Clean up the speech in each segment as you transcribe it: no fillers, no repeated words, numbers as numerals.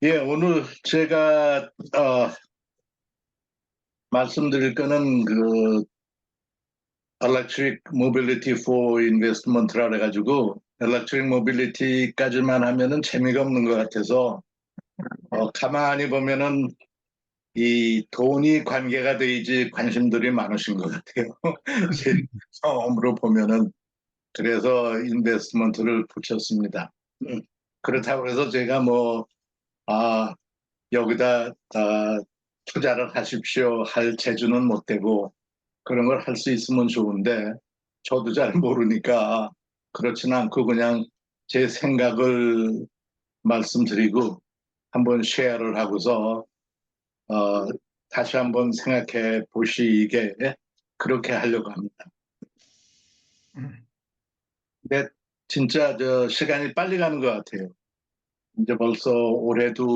예, 오늘 제가 말씀드릴 거는 그 Electric Mobility for Investment라 그래가지고 Electric Mobility까지만 하면은 재미가 없는 것 같아서 가만히 보면은 이 돈이 관계가 되지 관심들이 많으신 것 같아요. 제 경험으로 보면은 그래서 인베스트먼트를 붙였습니다. 그렇다고 해서 제가 여기다 투자를 하십시오 할 재주는 못 되고 그런 걸 할 수 있으면 좋은데 저도 잘 모르니까 그렇지는 않고 그냥 제 생각을 말씀드리고 한번 쉐어를 하고서 어, 다시 한번 생각해 보시게 그렇게 하려고 합니다. 근데 진짜 저 시간이 빨리 가는 것 같아요. 이제 벌써 올해도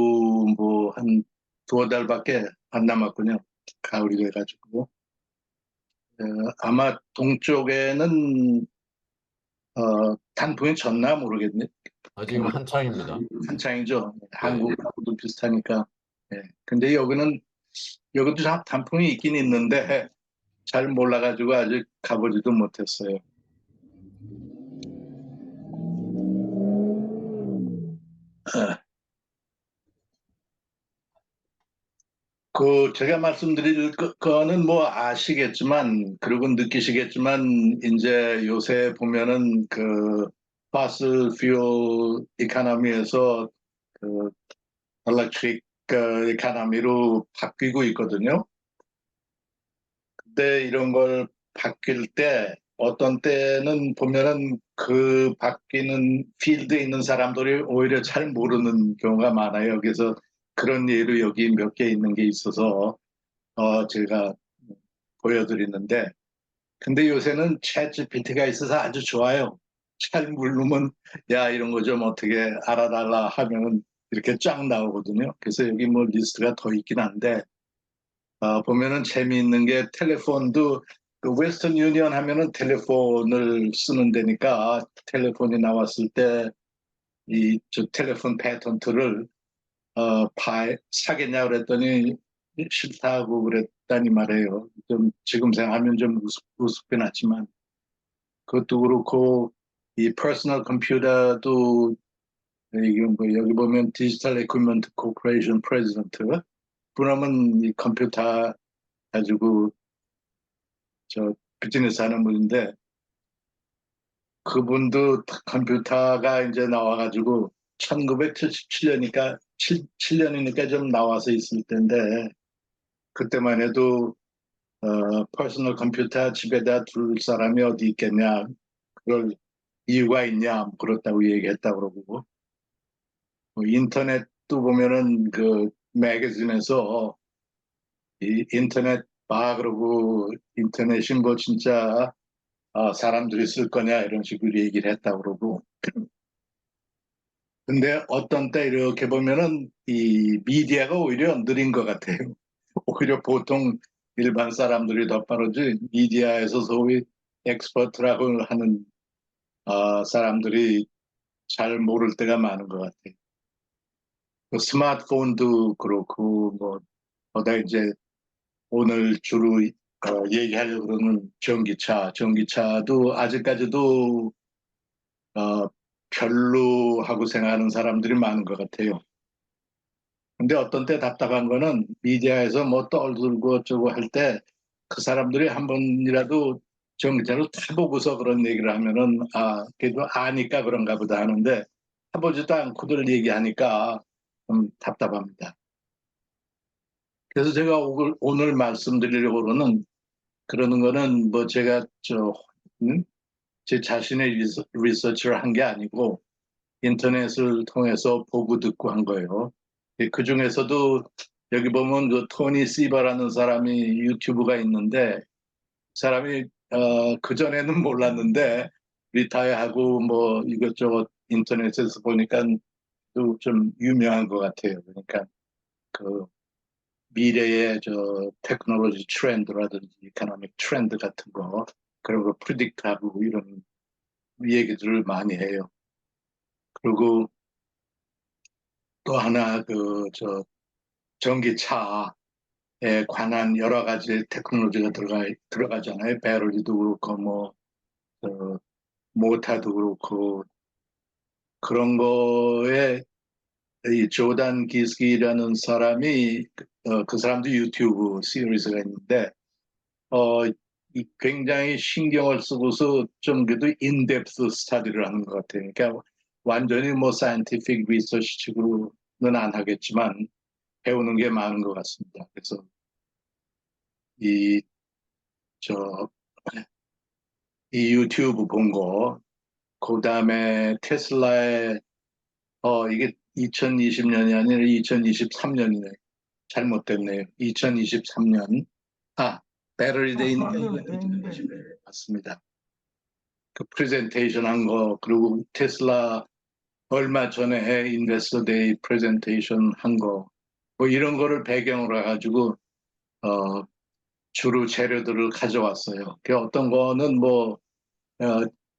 뭐 한 두어 달밖에 안 남았군요. 가을이 돼가지고. 아마 동쪽에는 단풍이 졌나 모르겠네. 아직 한창입니다. 한창이죠. 네. 한국하고도 비슷하니까. 예. 근데 여기도 단풍이 있긴 있는데 잘 몰라가지고 아직 가보지도 못했어요. 그 제가 말씀드릴 거는 뭐 아시겠지만 그리고 느끼시겠지만 이제 요새 보면은 그 파슬 퓨얼 이카노미에서 그 엘렉트릭 이카노미로 바뀌고 있거든요. 근데 이런 걸 바뀔 때 어떤 때는 보면은 그 바뀌는 필드에 있는 사람들이 오히려 잘 모르는 경우가 많아요. 그래서 그런 예로 여기 몇 개 있는 게 있어서 제가 보여드리는데 근데 요새는 챗 GPT가 있어서 아주 좋아요. 잘 모르면 야 이런 거 좀 어떻게 알아달라 하면은 이렇게 쫙 나오거든요. 그래서 여기 뭐 리스트가 더 있긴 한데 보면은 재미있는 게 텔레폰도 그 웨스턴 유니언 하면은 텔레폰을 쓰는 데니까 텔레폰이 나왔을 때 이 저 텔레폰 패턴트를 사겠냐 그랬더니 싫다고 그랬다니 말이에요. 좀 지금 생각하면 좀 우습긴 하지만 그것도 그렇고 이 퍼스널 컴퓨터도 이게 뭐 여기 보면 디지털 에퀴먼트 코퍼레이션 프레지던트 그러면 이 컴퓨터 가지고 저 비즈니스 하는 분인데 그분도 컴퓨터가 이제 나와가지고 1977년이니까 7년이니까 좀 나와서 있을 텐데 그때만 해도 퍼스널 컴퓨터 집에다 둘 사람이 어디 있겠냐 그럴 이유가 있냐 뭐 그렇다고 얘기했다 그러고 뭐 인터넷도 보면은 그 매거진에서 이 인터넷 봐 그러고 인터넷이 뭐 진짜 사람들이 쓸 거냐 이런 식으로 얘기를 했다 그러고 근데 어떤 때 이렇게 보면은 이 미디어가 오히려 느린 것 같아요. 오히려 보통 일반 사람들이 더 빠르지 미디어에서 소위 엑스퍼트라고 하는 사람들이 잘 모를 때가 많은 것 같아요. 그 스마트폰도 그렇고 뭐 보다 이제 오늘 주로 얘기하려고 그러는 전기차도 아직까지도 어, 별로 하고 생각하는 사람들이 많은 것 같아요. 근데 어떤 때 답답한 거는 미디어에서 뭐 떠들고 어쩌고 할 때 그 사람들이 한 번이라도 전기차를 타보고서 그런 얘기를 하면은 그래도 아니까 그런가 보다 하는데 타보지도 않고들 얘기하니까 좀 답답합니다. 그래서 제가 오늘 말씀드리려고 그러는 거는 뭐 제가 제 자신의 리서치를 한 게 아니고 인터넷을 통해서 보고 듣고 한 거예요. 그 중에서도 여기 보면 그 토니 씨버라는 사람이 유튜브가 있는데 사람이 그전에는 몰랐는데 리타이어하고 뭐 이것저것 인터넷에서 보니까 또 좀 유명한 것 같아요. 그러니까 그 미래의 저 테크놀로지 트렌드라든지 이코노믹 트렌드 같은 거 그런 거 프리딕트하고 이런 얘기들을 많이 해요. 그리고 또 하나 전기차에 관한 여러 가지 테크놀로지가 들어가잖아요. 배터리도 그렇고 모터도 그렇고 그런 거에 이 조단 기스키라는 사람이 그 사람도 유튜브 시리즈가 있는데 굉장히 신경을 쓰고서 좀 그래도 인덱스 스타디를 하는 것 같아요. 그러니까 완전히 사이언티픽 리서치 식으로는 안 하겠지만 배우는 게 많은 것 같습니다. 그래서 이, 저, 이 유튜브 본 거, 그 다음에 테슬라의, 이게 2020년이 아니라 2023년이네. 잘못됐네요. 2023년. 아, 배터리 데이 맞습니다. 그 프레젠테이션 한 거, 그리고 테슬라 얼마 전에 인베스터 데이 프레젠테이션 한 거, 이런 거를 배경으로 해가지고, 어, 주로 재료들을 가져왔어요. 그 어떤 거는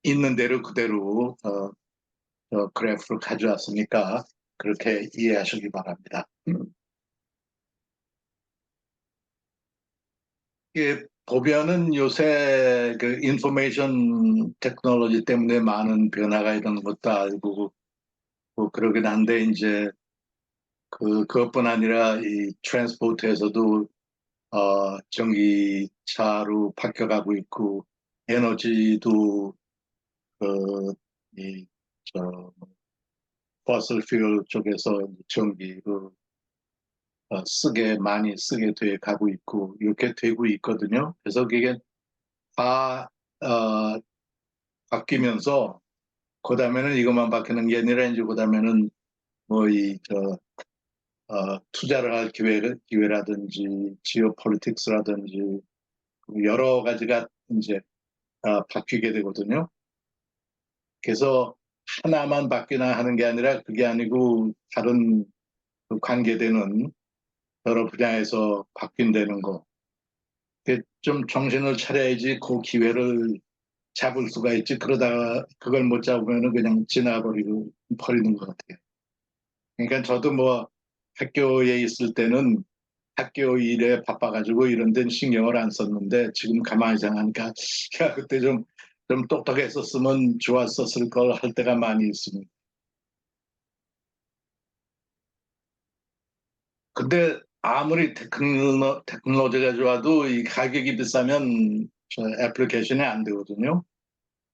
있는 대로 그대로, 그래프를 가져왔으니까 그렇게 이해하시기 바랍니다. 이게 보면은 요새 그 인포메이션 테크놀로지 때문에 많은 변화가 이런 것도 알고 그러긴 한데 이제 그것뿐 아니라 이 트랜스포트에서도 전기차로 바뀌어가고 있고 에너지도 그이저 퍼슬 퓨얼 쪽에서 전기를 많이 쓰게 돼 가고 있고 이렇게 되고 있거든요. 그래서 그게 다 바뀌면서 그다음에는 이것만 바뀌는 게 아니라 이제 그다음에는 투자를 할 기회라든지 지오폴리틱스라든지 여러 가지가 이제 바뀌게 되거든요. 그래서 하나만 바뀌나 하는 게 아니라 그게 아니고 다른 그 관계되는 여러 분야에서 바뀐다는 거. 좀 정신을 차려야지 그 기회를 잡을 수가 있지. 그러다가 그걸 못 잡으면 그냥 지나버리고 버리는 것 같아요. 그러니까 저도 학교에 있을 때는 학교 일에 바빠가지고 이런 데는 신경을 안 썼는데 지금 가만히 생각하니까 야, 그때 좀 똑똑했었으면 좋았었을 걸 할 때가 많이 있습니다. 근데 아무리 테크놀로지가 좋아도 이 가격이 비싸면 저 애플리케이션이 안 되거든요.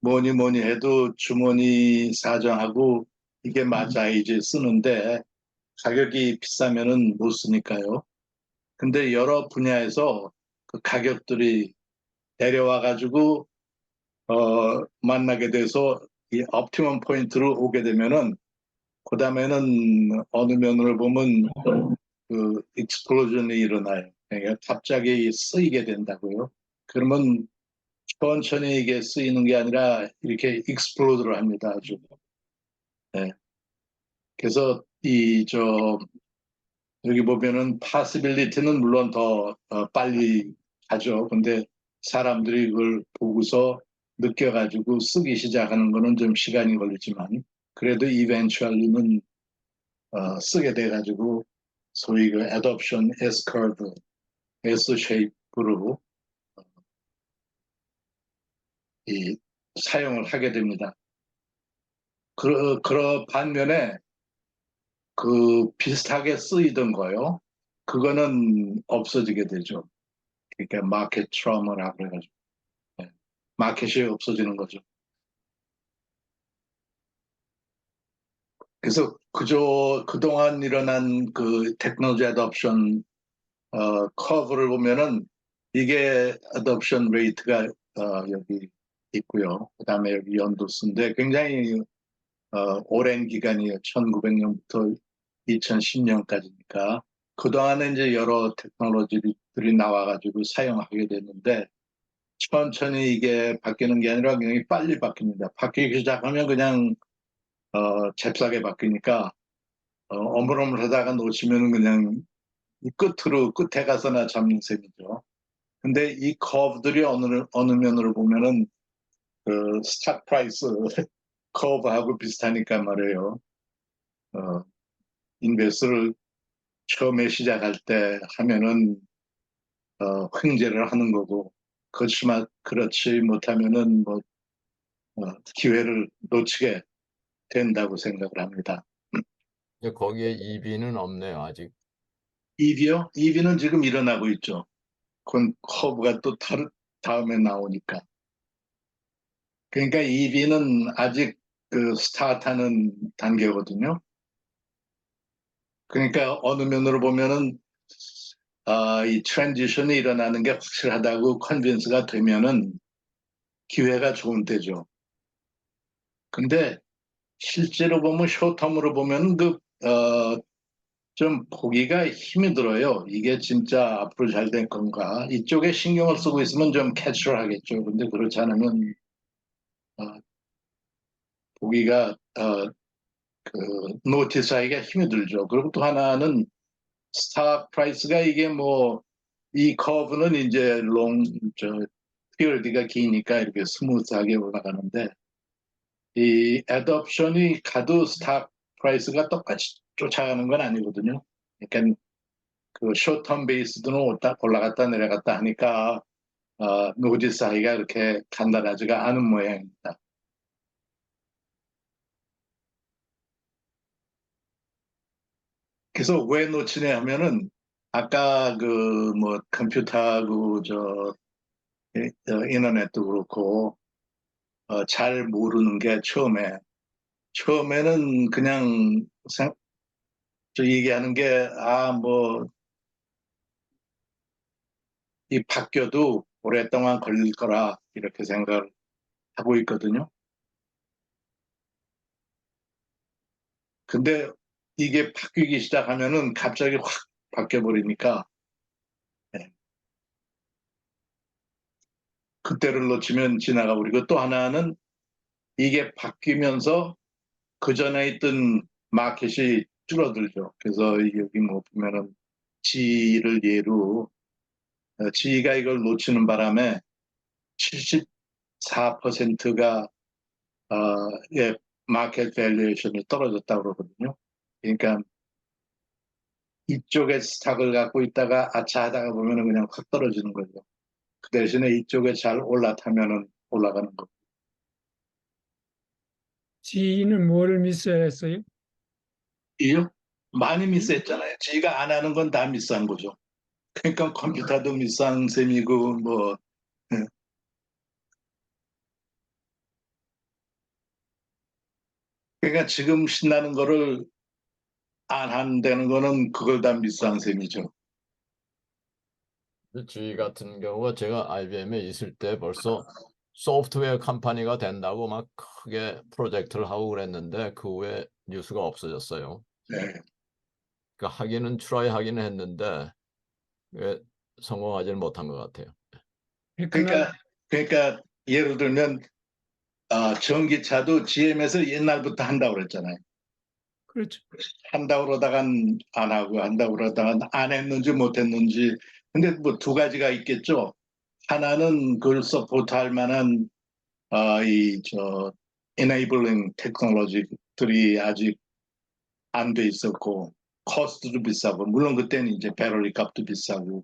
뭐니 뭐니 해도 주머니 사정하고 이게 맞아 이제 쓰는데 가격이 비싸면은 못 쓰니까요. 근데 여러 분야에서 그 가격들이 내려와 가지고 만나게 돼서 이 옵티멈 포인트로 오게 되면은 그다음에는 어느 면으로 보면 그 익스플로전이 일어나요. 그러니까 갑자기 쓰이게 된다고요. 그러면 천천히 이게 쓰이는 게 아니라 이렇게 익스플로드를 합니다. 아주. 네. 그래서 여기 보면은 파시빌리티는 물론 더 빨리 가죠. 근데 사람들이 그걸 보고서 느껴가지고 쓰기 시작하는 거는 좀 시간이 걸리지만 그래도 이벤츄얼리는 쓰게 돼가지고 소위 그 adoption S curve, S shape로 이 사용을 하게 됩니다. 그런 반면에 그 비슷하게 쓰이던 거요. 그거는 없어지게 되죠. 그러니까 마켓 트라우마라 그래가지고 네. 마켓이 없어지는 거죠. 그래서 그동안 일어난 그 테크놀로지 어답션 커브를 보면은 이게 어답션 레이트가 여기 있고요. 그다음에 여기 연도수인데 굉장히 오랜 기간이에요. 1900년부터 2010년까지니까. 그동안에 이제 여러 테크놀로지들이 나와가지고 사용하게 됐는데 천천히 이게 바뀌는 게 아니라 굉장히 빨리 바뀝니다. 바뀌기 시작하면 그냥 잽싸게 바뀌니까 어물어물하다가 놓치면 그냥 이 끝에 가서나 잡는 셈이죠. 근데 이 커브들이 어느 면으로 보면은 그 스탁 프라이스 커브하고 비슷하니까 말이에요. 어, 인베스트를 처음에 시작할 때 하면은 횡재를 하는 거고, 그렇지 못하면은 뭐 기회를 놓치게 된다고 생각을 합니다. 이제 거기에 EV는 없네요, 아직. EV요? EV는 지금 일어나고 있죠. 그건 커브가 또 다음에 나오니까. 그러니까 EV는 아직 그 스타트하는 단계거든요. 그러니까 어느 면으로 보면은 이 트랜지션이 일어나는 게 확실하다고 컨빈스가 되면은 기회가 좋은 때죠. 근데 실제로 보면 쇼텀으로 보면 좀 보기가 힘이 들어요. 이게 진짜 앞으로 잘 될 건가? 이쪽에 신경을 쓰고 있으면 좀 캐주얼하겠죠. 근데 그렇지 않으면 어, 보기가 노티스하기가 힘이 들죠. 그리고 또 하나는 스탁 프라이스가 이게 뭐 이 커브는 이제 피어디가 기니까 이렇게 스무스하게 올라가는데 이 애드옵션이 가도 스탁 프라이스가 똑같이 쫓아가는 건 아니거든요. 그러니까 그 쇼텀 베이스드는 올라갔다 내려갔다 하니까 노지 사이가 그렇게 간단하지가 않은 모양입니다. 그래서 왜 놓치냐 하면은 아까 그 뭐 컴퓨터하고 인터넷도 그렇고 잘 모르는 게 처음에는 그냥 얘기하는 게 뭐 이 바뀌어도 오랫동안 걸릴 거라 이렇게 생각을 하고 있거든요. 근데 이게 바뀌기 시작하면은 갑자기 확 바뀌어 버리니까 그때를 놓치면 지나가 버리고 또 하나는 이게 바뀌면서 그 전에 있던 마켓이 줄어들죠. 그래서 여기 뭐 보면은 G를 예로 G가 이걸 놓치는 바람에 74%가 예, 마켓 밸류에이션이 떨어졌다고 그러거든요. 그러니까 이쪽에 스탁을 갖고 있다가 아차 하다가 보면은 그냥 확 떨어지는 거죠. 그 대신에 이쪽에 잘 올라타면은 올라가는 거. 지인은 뭐를 미스했어요? 이요? 많이 미스했잖아요. 지가 안 하는 건 다 미스한 거죠. 그러니까 컴퓨터도 미스한 셈이고 뭐 예. 그러니까 지금 신나는 거를 안 한다는 거는 그걸 다 미스한 셈이죠. G 같은 경우가 제가 IBM에 있을 때 벌써 소프트웨어 컴퍼니가 된다고 막 크게 프로젝트를 하고 그랬는데 그 후에 뉴스가 없어졌어요. 네. 그러니까 하기는 트라이 하기는 했는데 왜 성공하지는 못한 것 같아요. 그러니까 예를 들면 전기차도 GM에서 옛날부터 한다고 그랬잖아요. 그렇죠. 한다고 그러다간 안 하고 한다고 그러다간 안 했는지 못했는지. 근데 뭐 두 가지가 있겠죠. 하나는 그걸 서포트할 만한 enabling 테크놀로지들이 아직 안 돼 있었고 코스트도 비싸고 물론 그때는 이제 배럴리 값도 비싸고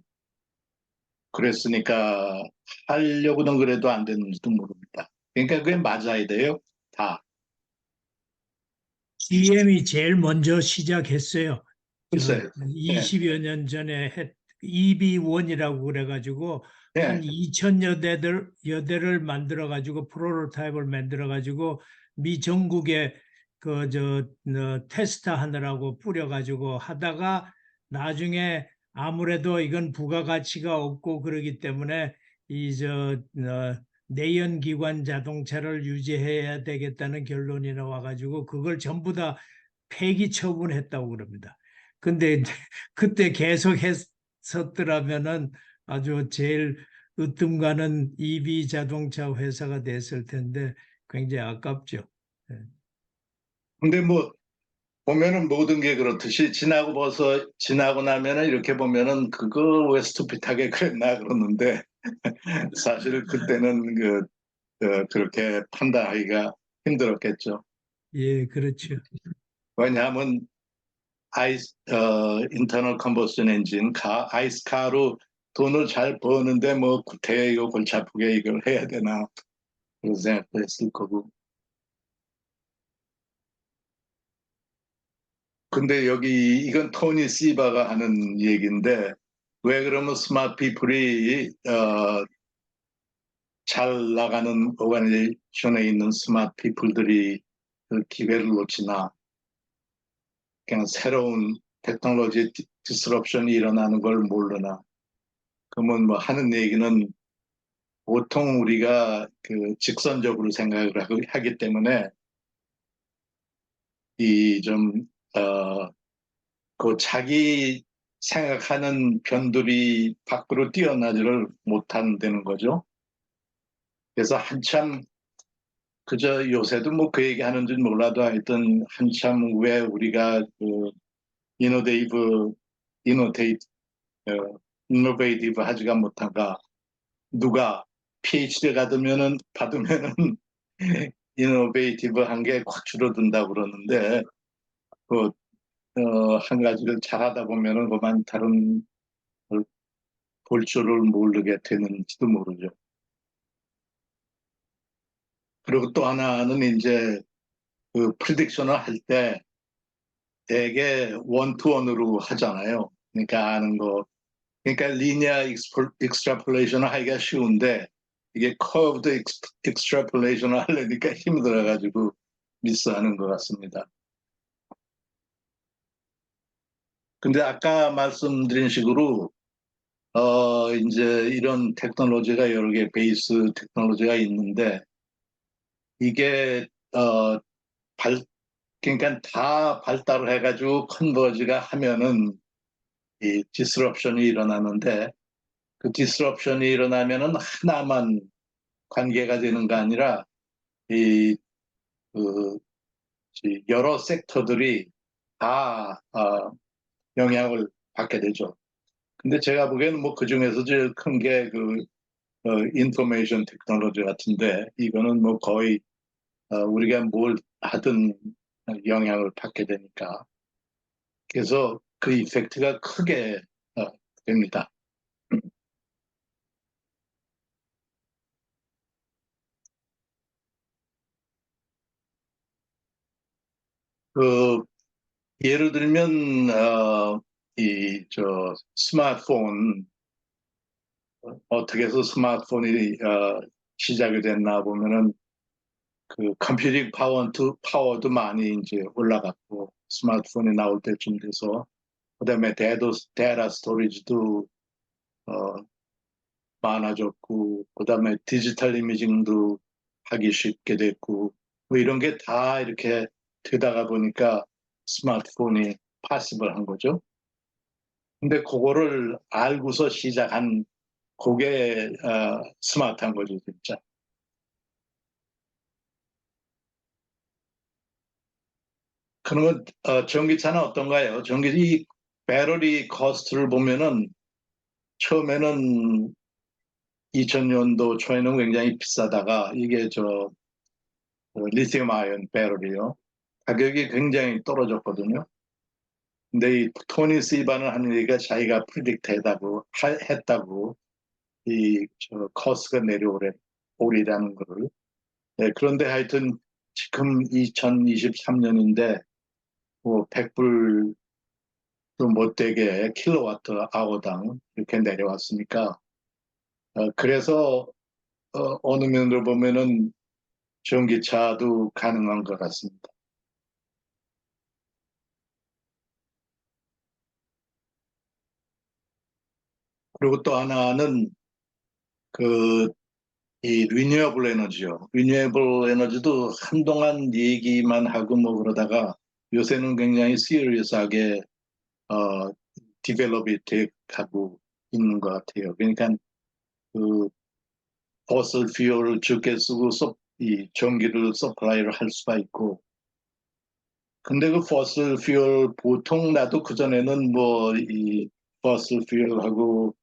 그랬으니까 하려고는 그래도 안 됐는지도 모릅니다. 그러니까 그게 맞아야 돼요. 다. GM이 제일 먼저 시작했어요. 글쎄요. 예. 20여 년 전에 EB1이라고 그래가지고 한 예. 2천여 대를 만들어가지고 프로토타입을 만들어가지고 미 전국에 테스트 하느라고 뿌려가지고 하다가 나중에 아무래도 이건 부가가치가 없고 그러기 때문에 내연기관 자동차를 유지해야 되겠다는 결론이 나와가지고 그걸 전부 다 폐기 처분했다고 그럽니다. 근데 그때 계속 했었더라면은 아주 제일 으뜸가는 EV 자동차 회사가 됐을 텐데 굉장히 아깝죠. 예. 근데 뭐 보면은 모든 게 그렇듯이 지나고 나면은 이렇게 보면은 그거 왜 스투핏하게 그랬나 그러는데 사실 그때는 그렇게 판단하기가 힘들었겠죠. 예, 그렇죠. 왜냐하면 인터널 컴버스션 엔진 아이스카로 돈을 잘 버는데 뭐 구태여 이거 골치 아프게 이걸 해야 되나 그런 생각도 했을 거고. 근데 여기 이건 토니 시바가 하는 얘기인데 왜 그러면 스마트 피플이 잘 나가는 오가니제이션에 있는 스마트 피플들이 그 기회를 놓치나 그냥 새로운 테크놀로지 디스럽션이 일어나는 걸 모르나. 그러면 뭐 하는 얘기는 보통 우리가 그 직선적으로 생각을 하기 때문에 이 좀 그 자기 생각하는 변들이 밖으로 뛰어나지를 못한다는 거죠. 그래서 한참 그저 요새도 뭐 그 얘기 하는지 몰라도 하여튼 한참 왜 우리가 그 이노데이브 이노테이트 이노베이티브 하지가 못한가 누가 PhD 받으면은 이노베이티브 한 게 확 줄어든다고 그러는데 그 한 가지를 잘하다 보면은 그만 다른 걸 볼 줄을 모르게 되는지도 모르죠. 그리고 또 하나는 이제 그 프리딕션을 할 때 되게 원투원으로 하잖아요. 그러니까 아는 거. 그러니까 리니어 익스트라폴레이션을 하기가 쉬운데 이게 커브드 익스트라폴레이션을 하려니까 힘들어가지고 미스하는 것 같습니다. 근데 아까 말씀드린 식으로 이제 이런 테크놀로지가 여러 개 베이스 테크놀로지가 있는데 이게 발 그러니까 다 발달을 해가지고 컨버지가 하면은 이 디스럽션이 일어나는데 그 디스럽션이 일어나면은 하나만 관계가 되는 거 아니라 이 그 여러 섹터들이 다 영향을 받게 되죠. 근데 제가 보기에는 뭐 그 중에서 제일 큰 게 그 인포메이션 테크놀로지 같은데 이거는 뭐 거의 우리가 뭘 하든 영향을 받게 되니까 그래서 그 이펙트가 크게 됩니다. 그 예를 들면 이 저 스마트폰 어떻게 해서 스마트폰이 시작이 됐나 보면은 그 컴퓨팅 파워도 많이 이제 올라갔고 스마트폰이 나올 때쯤 돼서 그다음에 데이터 스토리지도 어, 많아졌고 그다음에 디지털 이미징도 하기 쉽게 됐고 뭐 이런 게 다 이렇게 되다가 보니까 스마트폰이 파시블한 거죠. 근데 그거를 알고서 시작한 그게 스마트한 거죠, 진짜. 그러면 전기차는 어떤가요? 이 배터리 코스트를 보면은 처음에는 2000년도 초에는 굉장히 비싸다가 이게 리튬 아이온 배터리요. 가격이 굉장히 떨어졌거든요. 근데 이 토니 시바는 하는 얘기가 자기가 했다고 코스트가 오리라는 거를. 네, 그런데 하여튼 지금 2023년인데 뭐 100불도 못 되게 킬로와트 아워당 이렇게 내려왔으니까 그래서 어느 면으로 보면은 전기차도 가능한 것 같습니다. 그리고 또 하나는 그 이 리뉴어블 에너지요. 리뉴어블 에너지도 한동안 얘기만 하고 뭐 그러다가 요새는 굉장히 시리어스하게 디벨롭이 돼 가고 있는 것 같아요. 그러니까 그 포슬 퓨얼을 적게 쓰고 이 전기를 서플라이를 할 수가 있고 근데 그 포슬 퓨얼 보통 나도 그전에는 뭐 이 포슬 퓨얼하고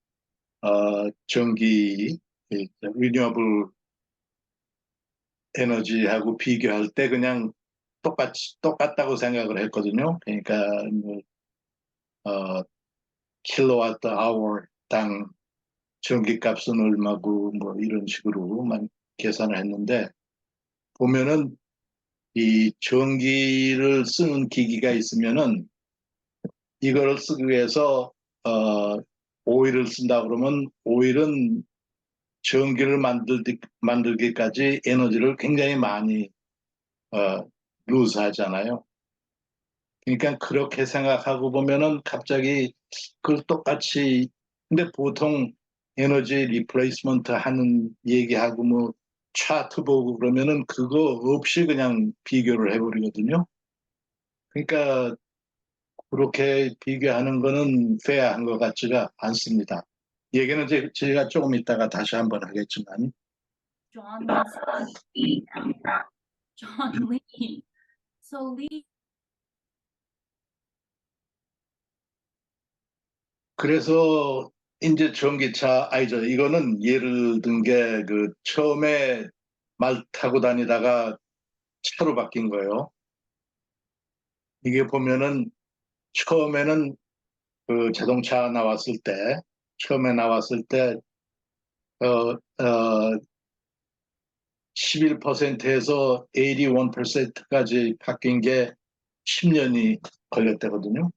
전기 리뉴어블 에너지하고 비교할 때 그냥 똑같다고 생각을 했거든요. 그러니까 뭐 킬로와트 아워당 전기값은 얼마고 뭐 이런 식으로만 계산을 했는데 보면은 이 전기를 쓰는 기기가 있으면은 이거를 쓰기 위해서 오일을 쓴다 그러면 오일은 전기를 만들기까지 에너지를 굉장히 많이 루스하잖아요. 그러니까 그렇게 생각하고 보면은 갑자기 그걸 똑같이 근데 보통 에너지 리플레이스먼트 하는 얘기하고 뭐 차트 보고 그러면은 그거 없이 그냥 비교를 해버리거든요. 그러니까 그렇게 비교하는 거는 페어한 것 같지가 않습니다. 얘기는 제가 조금 이따가 다시 한번 하겠지만 John wants to speak. John Lee. So Lee, 그래서 이제 전기차 아니죠. 이거는 예를 든 게 그 처음에 말 타고 다니다가 차로 바뀐 거예요. 이게 보면은 처음에는 그 자동차 나왔을 때 처음에 나왔을 때 어, 어, 11%에서 81%까지 바뀐 게 10년이 걸렸대거든요.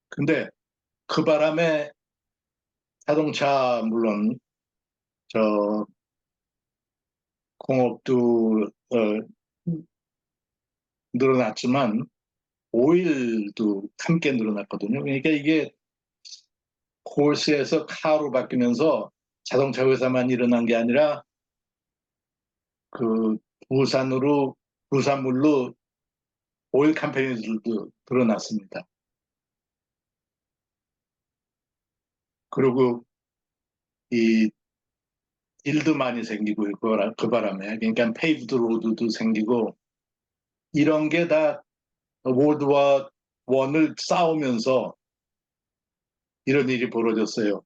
근데 그 바람에 자동차 물론 저 공업도 늘어났지만 오일도 함께 늘어났거든요. 그러니까 이게 홀스에서 카로 바뀌면서 자동차 회사만 일어난 게 아니라 그 부산물로 오일 컴퍼니들도 늘어났습니다. 그리고 이 일도 많이 생기고 그 바람에 그러니까 페이브드 로드도 생기고 이런 게 다 월드와 원을 싸우면서 이런 일이 벌어졌어요.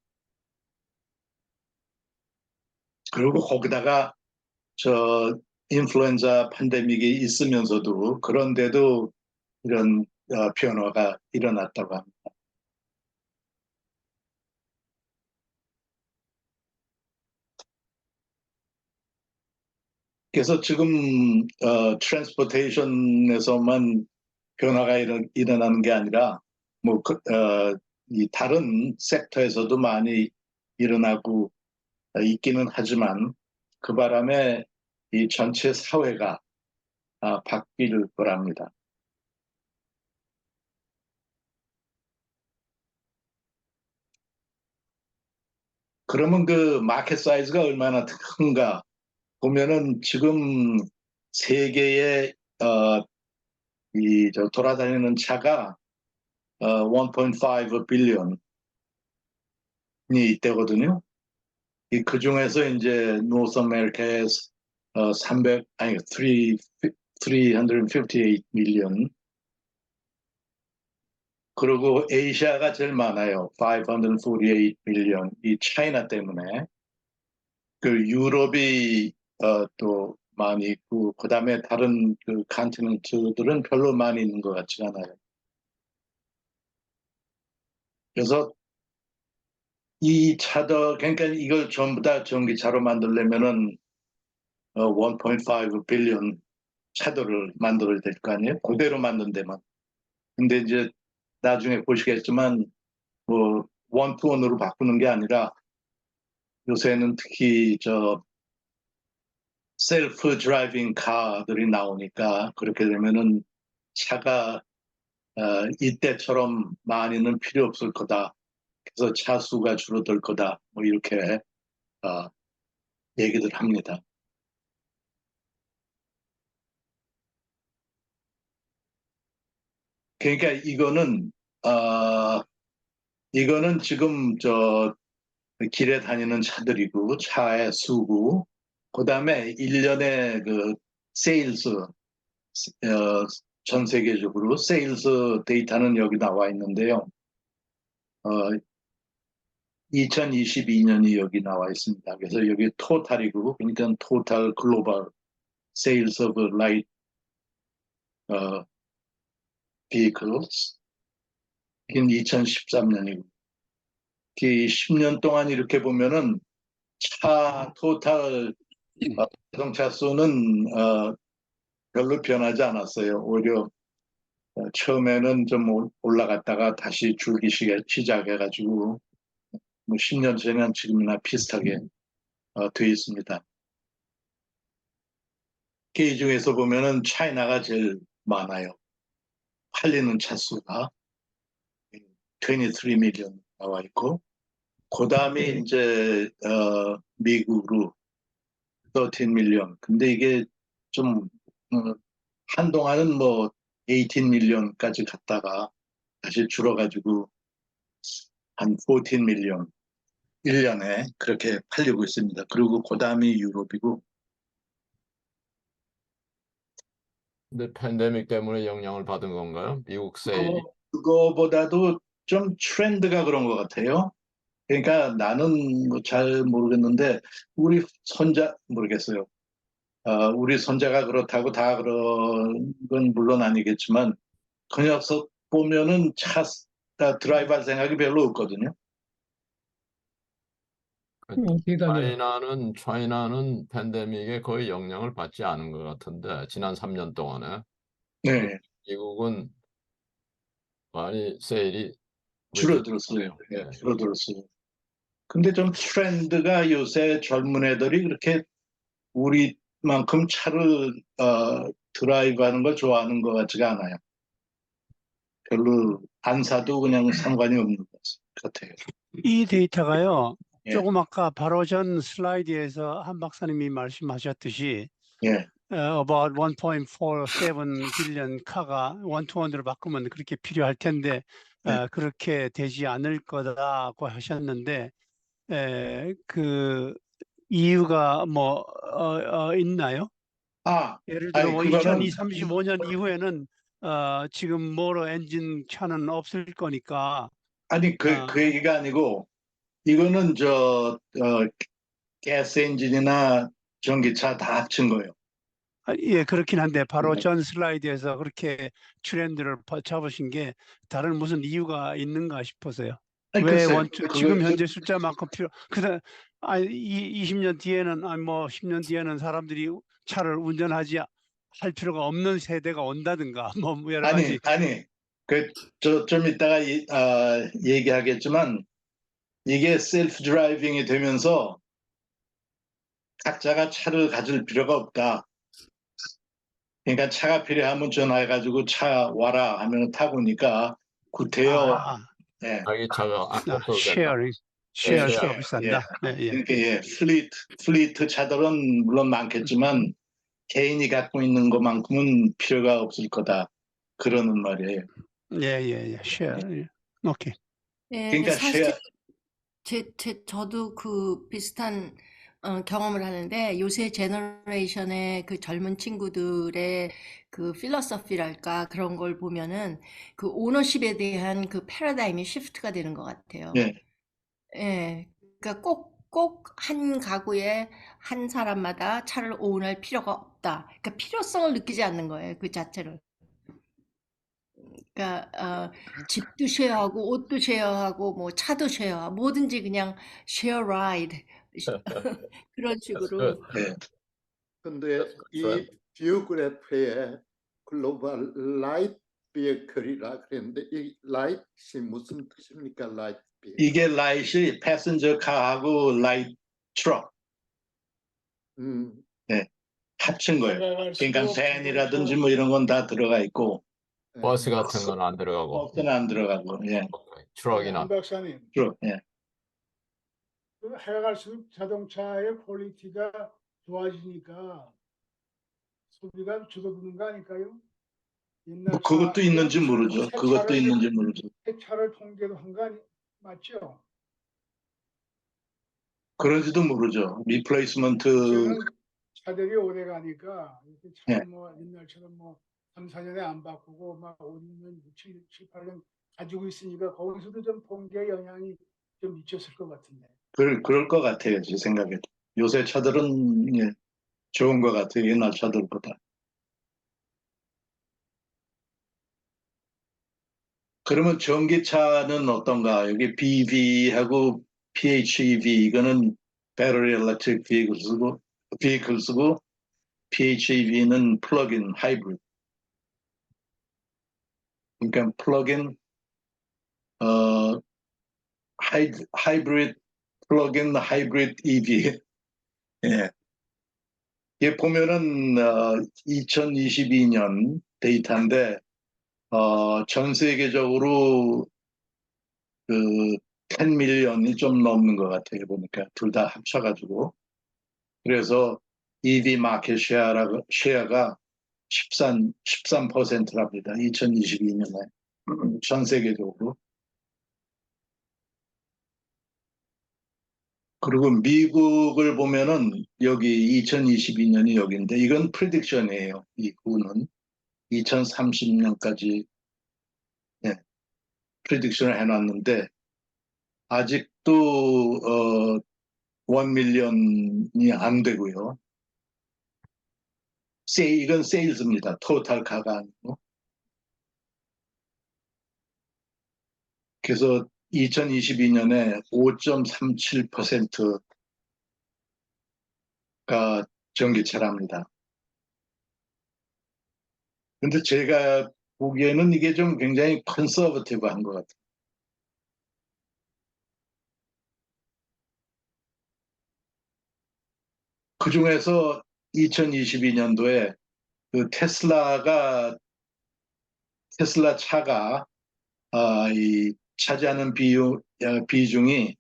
그리고 거기다가 저 인플루엔자 팬데믹이 있으면서도 그런데도 이런 변화가 일어났다고 합니다. 그래서 지금 트랜스포테이션에서만 변화가 일어나는 게 아니라 뭐 이 다른 섹터에서도 많이 일어나고 있기는 하지만 그 바람에 이 전체 사회가 바뀔 거랍니다. 그러면 그 마켓 사이즈가 얼마나 큰가 보면은 지금 세계에 이 돌아다니는 차가 1.5 빌리언이 있대거든요. 그 중에서 이제 노스 아메리카에서 358 밀리언 그리고 아시아가 제일 많아요. 548 밀리언 이 차이나 때문에 그 유럽이 또 많이 있고 그다음에 다른 그 컨티넨트들은 별로 많이 있는 것 같지 않아요. 그래서 이 차도 그러니까 이걸 전부 다 전기차로 만들려면은 1.5 빌리언 차도를 만들어야 될 거 아니에요? 그대로 만든 데만. 근데 이제 나중에 보시겠지만 뭐 원투원으로 바꾸는 게 아니라 요새는 특히 저 셀프 드라이빙 카들이 나오니까 그렇게 되면은 차가 이때처럼 많이는 필요 없을 거다. 그래서 차 수가 줄어들 거다. 뭐 이렇게 어, 얘기들 합니다. 그러니까 이거는 지금 저 길에 다니는 차들이고 차의 수고 그다음에 1년에 그 세일즈 전 세계적으로 세일즈 데이터는 여기 나와 있는데요. 2022년이 여기 나와 있습니다. 그래서 여기 토탈이고 그러니까 토탈 글로벌 세일즈 오브 라이트 vehicles. 이건 2013년이고. 10년 동안 이렇게 보면은 토탈 자동차 수는 별로 변하지 않았어요. 오히려 처음에는 좀 올라갔다가 다시 줄기 시작해가지고 뭐 10년 전이나 지금이나 비슷하게 돼 있습니다. 이 중에서 보면은 차이나가 제일 많아요. 팔리는 차 수가 23 밀리언 나와 있고, 그 다음에 이제 미국으로 13 밀리언. 근데 이게 좀 한동안은 뭐 18 밀리언까지 갔다가 다시 줄어가지고 한 14 밀리언 1년에 그렇게 팔리고 있습니다. 그리고 그 다음이 유럽이고. 근데 팬데믹 때문에 영향을 받은 건가요? 미국 세일이? 그거보다도 좀 트렌드가 그런 것 같아요. 그러니까 나는 뭐 잘 모르겠는데 우리 손자 모르겠어요. 우리 손자가 그렇다고 다 그런 건 물론 아니겠지만 그 녀석 보면은 드라이브 할 생각이 별로 없거든요. 대단해요. 차이나는 팬데믹에 거의 영향을 받지 않은 것 같은데 지난 3년 동안에 네, 미국은 많이 세일이 줄어들었어요. 예, 네. 줄어들었어요. 근데 좀 트렌드가 요새 젊은 애들이 그렇게 우리만큼 차를 드라이브 하는 걸 좋아하는 것 같지가 않아요. 별로 안 사도 그냥 상관이 없는 것 같아요. 이 데이터가요, 예. 조금 아까 바로 전 슬라이드에서 한 박사님이 말씀하셨듯이 예, about 1.47 빌리언 카가 원투원으로 바꾸면 그렇게 필요할 텐데 네. 그렇게 되지 않을 거다고 하셨는데 그 이유가 뭐 있나요? 예를 들어 아니, 뭐 그거는, 2035년 이후에는 지금 모로 엔진 차는 없을 거니까 아니, 그 얘기가 아니고, 이거는 가스 엔진이나 전기차 다 합친 거예요. 예, 그렇긴 한데 바로 네. 전 슬라이드에서 그렇게 트렌드를 잡으신 게 다른 무슨 이유가 있는가 싶어서요. 아니, 왜 글쎄, 지금 현재 숫자만큼 그다 20년 뒤에는 뭐 10년 뒤에는 사람들이 차를 운전하지 할 필요가 없는 세대가 온다든가 뭐 여러 가지. 아니, 좀 이따가 얘기하겠지만, 이게 셀프 드라이빙이 되면서 각자가 차를 가질 필요가 없다. 그러니까 차가 필요하면 전화해가지고 차 와라 하면 타보니까 구태여. 예. 자기 차가 없어도 된다. 쉐어링 쉐어. 서비스 한다. 예. 그러니까 플리트 차들은 물론 많겠지만 개인이 갖고 있는 것만큼은 필요가 없을 거다. 그러는 말이에요. 예. 쉐어. 오케이. 네, 그러니까 사실 저도 그 비슷한 경험을 하는데 요새 제너레이션의 그 젊은 친구들의 그 필로소피랄까 그런 걸 보면은 그 오너십에 대한 그 패러다임이 시프트가 되는 것 같아요. 예. 예, 그러니까 꼭 한 가구에 한 사람마다 차를 오운할 필요가 없다. 그러니까 필요성을 느끼지 않는 거예요, 그 자체를. 그러니까 집도 쉐어하고 옷도 쉐어하고 뭐 차도 쉐어하고 뭐든지 그냥 쉐어 라이드 그런 식으로. 예. 근데 이 뷰 그래프에 글로벌 라이트 비어클이라 그랬는데 이 라이트이 무슨 뜻입니까? 라이트 비어클. 이게 라이트이 패센저 카하고 라이트 트럭 합친 거예요. 그러니까 밴이라든지 뭐 이런 건 다 들어가 있고 버스 같은 건 안 들어가고 버스는 안 들어가고. 예. 트럭이나 한 박사님, 트럭. 예. 그 해가 갈수록 자동차의 퀄리티가 좋아지니까 소비가 줄어드는 거 아닐까요? 옛날 뭐 그것도 있는지 모르죠. 새 차를 통계로 한 거 맞죠? 그런지도 모르죠. 리플레이스먼트. 요새는 차들이 오래 가니까 이렇게 차를 예. 뭐 옛날처럼 뭐 3, 4년에 안 바꾸고 막 5, 6년, 7, 8년 가지고 있으니까 거기서도 좀 통계 영향이 좀 미쳤을 것 같은데. 그럴 것 같아요. 제 생각에도. 요새 차들은 예, 좋은 것 같아요. 옛날 차들보다. 그러면 전기차는 어떤가? 여기 BEV하고 PHEV 이거는 Battery Electric Vehicles고 PHEV는 Plug-in Hybrid. 그러니까 Plug-in Hybrid Plug-in Hybrid EV. 예. 이게 보면은 2022년 데이터인데 전 세계적으로 그 10 밀리언이 좀 넘는 것 같아요. 보니까 둘 다 합쳐가지고. 그래서 EV 마켓 쉐어가 13%랍니다. 2022년에 전 세계적으로. 그리고 미국을 보면은 여기 2022년이 여기인데 이건 프리딕션이에요. 이 구는 2030년까지 프리딕션을 해놨는데 아직도 1 밀리언이 안 되고요. 이건 세일즈입니다. 토탈 가가 아니고. 그래서 2022년에 5.37%가 전기차랍니다. 근데 제가 보기에는 이게 좀 굉장히 컨서버티브한 것 같아요. 그 중에서 2022년도에 그 테슬라 차가 차지하는 비중이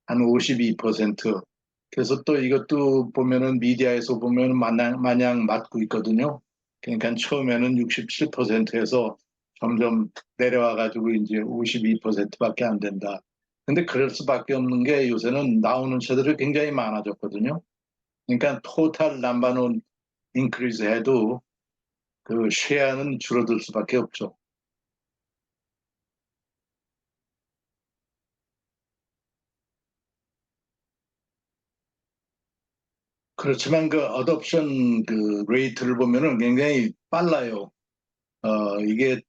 한 52%. 그래서 또 이것도 보면은 미디어에서 보면 마냥 맞고 있거든요. 그러니까 처음에는 67%에서 점점 내려와 가지고 이제 52%밖에 안 된다. 근데 그럴 수밖에 없는 게 요새는 나오는 차들이 굉장히 많아졌거든요. 그러니까 토탈 넘버는 인크리즈 해도 그 쉐어는 줄어들 수밖에 없죠. 그렇지만 그 어덥션 그 레이트를 보면은 굉장히 빨라요. 이게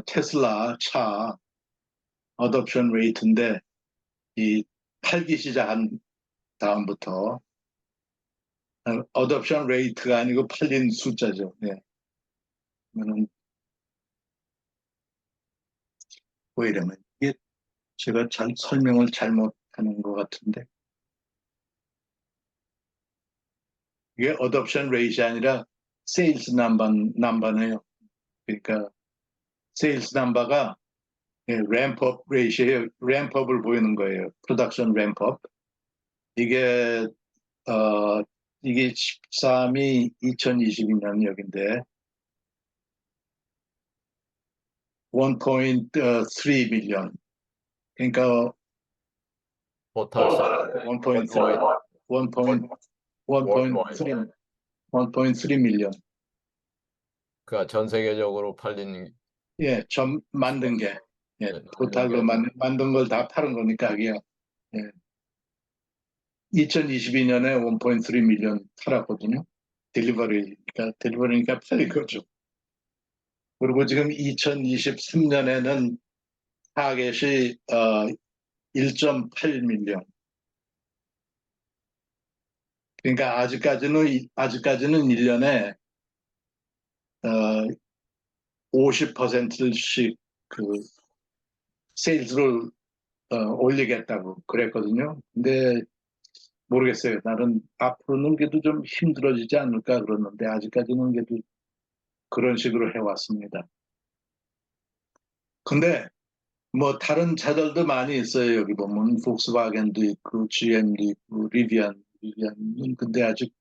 테슬라 차 어덥션 레이트인데 이 팔기 시작한 다음부터 어덥션 레이트가 아니고 팔린 숫자죠. 네. 그러면은 왜 이러면 이게 제가 설명을 잘못하는 것 같은데 이게 어덥션 레이트이 아니라 세일즈 넘버네요. 그러니까 세일즈 넘버가 램프업 레이시에요. 램프업을 보이는 거예요. 프로덕션 램프업. 이게 이게 13이 2022년 여긴데 1.3 밀리언. 그러니까 토탈 1.3 밀리언. 그러니까 전 세계적으로 팔린 예, 좀 만든 게 토탈로 만든 걸 다 파는 거니까 그게 2022년에 1.3 밀리언 팔았거든요. 딜리버리니까 팔린 거죠. 그리고 지금 2023년에는 타겟이 1.8 밀리언. 그러니까 아직까지는 1년에 50%씩 그 세일즈를 올리겠다고 그랬거든요. 근데 모르겠어요. 나는 앞으로는 그래도 좀 힘들어지지 않을까 그러는데 아직까지는 그래도 그런 식으로 해왔습니다. 근데 뭐 다른 차들도 많이 있어요. 여기 보면 폭스바겐도 있고 GM도 있고 리비안은 근데 아직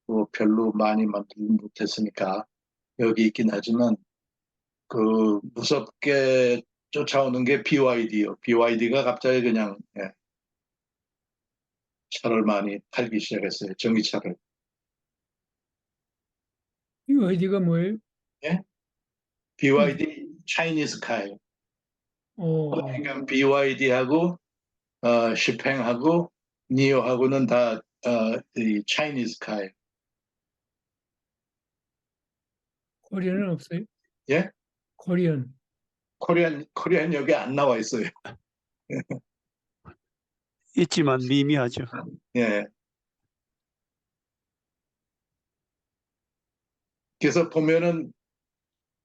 뭐 별로 많이 만들지 못했으니까 여기 있긴 하지만 그 무섭게 쫓아오는 게 BYD요. BYD가 갑자기 그냥 차를 많이 팔기 시작했어요. 전기차를. BYD가 뭐예요? 예? BYD 차이니스 카예요. 그러니까 BYD하고 시팽하고 니오하고는 다 이 차이니스 카예요. 코리안은 없어요? 예? 코리안. 코리안 여기 안 나와 있어요. 있지만 미미하죠. 예. 그래서 보면은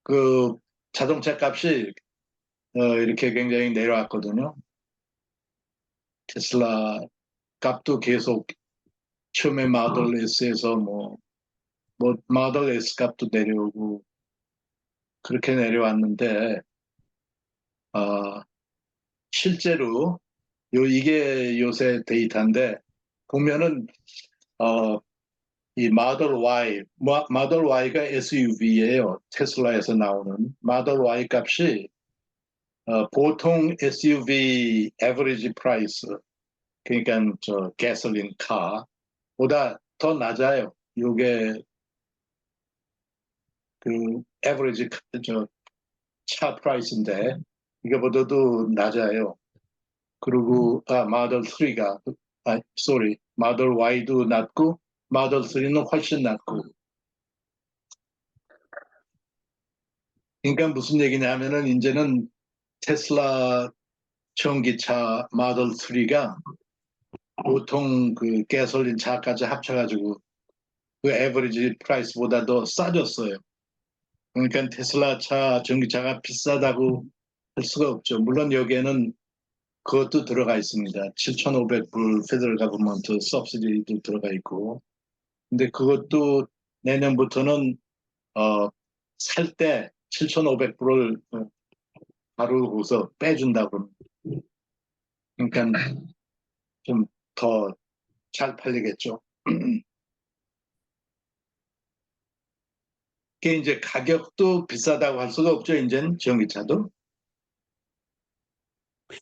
그 자동차 값이 이렇게 굉장히 내려왔거든요. 테슬라 값도 계속 처음에 마들 S에서 뭐 마들 S 값도 내려오고 그렇게 내려왔는데 실제로 이게 요새 데이터인데 보면은 이 마들 Y, 마들 Y가 SUV예요. 테슬라에서 나오는 마들 Y 값이 보통 SUV average price, 그러니까 저 가솔린 카보다 더 낮아요. 요게 그 average 차 프라이스인데 이거보다도 낮아요. 그리고 마들 3가 마들 Y도 낮고 마들 3는 훨씬 낮고. 그러니까 무슨 얘기냐 하면은 이제는 테슬라 전기차 마들 3가 보통 그 가솔린 차까지 합쳐가지고 그 에버리지 프라이스보다 더 싸졌어요. 그러니까 테슬라 차 전기차가 비싸다고 할 수가 없죠. 물론 여기에는 그것도 들어가 있습니다. 7,500불 페더럴 가버먼트 서브시디도 들어가 있고. 근데 그것도 내년부터는 살 때 7,500불을 바르고서 빼준다고. 그러니까 좀 더 잘 팔리겠죠. 그게 이제 가격도 비싸다고 할 수가 없죠. 이제는 전기차도.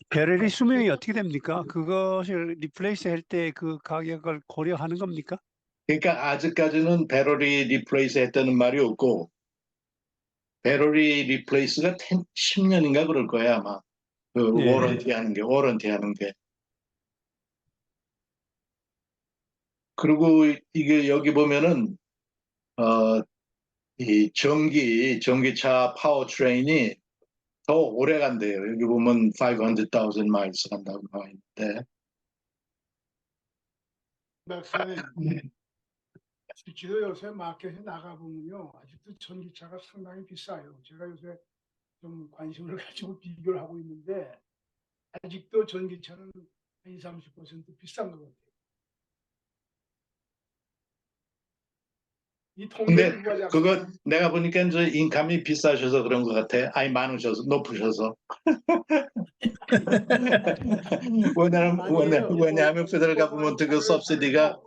배터리 수명이 어떻게 됩니까? 그것을 리플레이스 할 때 그 가격을 고려하는 겁니까? 그러니까 아직까지는 배터리 리플레이스 했다는 말이 없고 배터리 리플레이스가 10년인가 그럴 거야 아마. 그 네. 워런티 하는 게. 그리고 이게 여기 보면은 이 전기차 파워트레인이 더 오래 간대요. 여기 보면 500,000 miles 간다고 나와 있는데. 박사님, 실제로 요새 마켓에 나가보면요. 아직도 전기차가 상당히 비싸요. 제가 요새 좀 관심을 가지고 비교를 하고 있는데 아직도 전기차는 한 20, 30% 비싼 것 같아요. 이 근데 통계 누가 그거 내가 보니까 저 인감이 비싸셔서 그런 것 같아. 아니 높으셔서. 아니에요. 왜냐하면 페더럴 가버먼트 그 서브시디가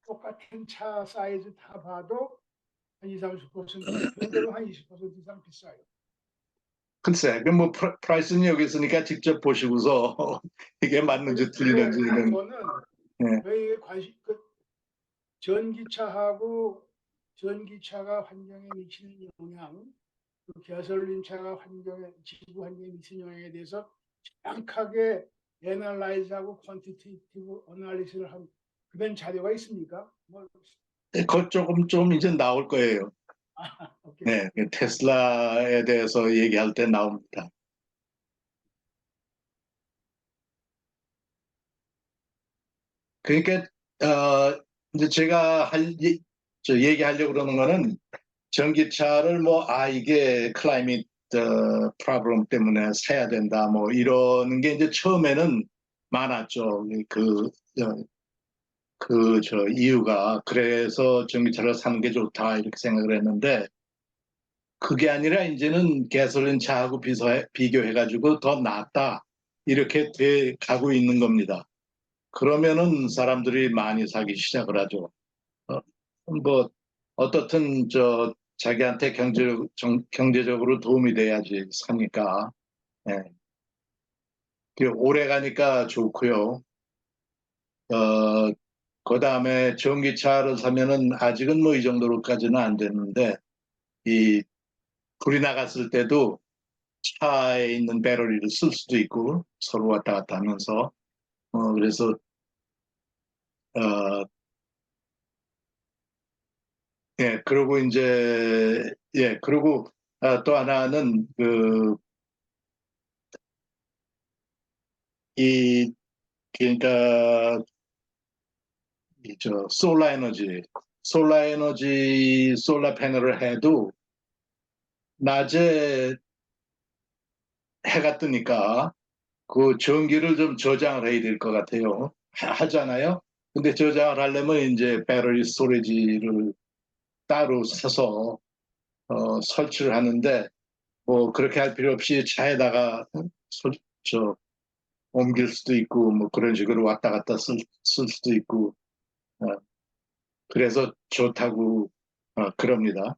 똑같은 차 사이즈 다 봐도 한 20, 30% 별도로 한 20% 이상 비싸요. 글쎄, 그뭐 프라이스는 여기 있으니까 직접 보시고서 이게 맞는지 틀리는지 이런. 저는 예. 왜 이게 전기차하고 전기차가 환경에 미치는 영향, 그 가솔린 차가 지구 환경에 미치는 영향에 대해서 정확하게 애널라이즈하고 퀀티티티브 어널리시스를 한 그런 자료가 있습니까? 그것 조금 이제 나올 거예요. 오케이. 네, 그 테슬라에 대해서 얘기할 때 나옵니다. 그러니까 이제 제가 얘기하려고 그러는 거는 전기차를 이게 클라이밋 프로블럼 때문에 사야 된다 뭐 이러는 게 이제 처음에는 많았죠. 이유가 그래서 전기차를 사는 게 좋다 이렇게 생각을 했는데 그게 아니라 이제는 가솔린 차하고 비교해가지고 더 낫다 이렇게 돼 가고 있는 겁니다. 그러면은 사람들이 많이 사기 시작을 하죠. 뭐 어떻든 자기한테 경제적으로 도움이 돼야지 사니까. 예. 오래 가니까 좋고요. 그다음에 전기차를 사면은 아직은 뭐 이 정도로까지는 안 됐는데 이 불이 나갔을 때도 차에 있는 배터리를 쓸 수도 있고 서로 왔다 갔다 하면서 그래서 그리고 이제 그리고 또 하나는 그러니까 솔라 에너지, 솔라 패널을 해도 낮에 해가 뜨니까 그 전기를 좀 저장을 해야 될 것 같아요. 하잖아요. 근데 저장을 하려면 이제 배터리 스토리지를 따로 사서 설치를 하는데 뭐 그렇게 할 필요 없이 차에다가 설- 저 옮길 수도 있고 뭐 그런 식으로 왔다 갔다 쓸 수도 있고 어, 그래서 좋다고 그럽니다.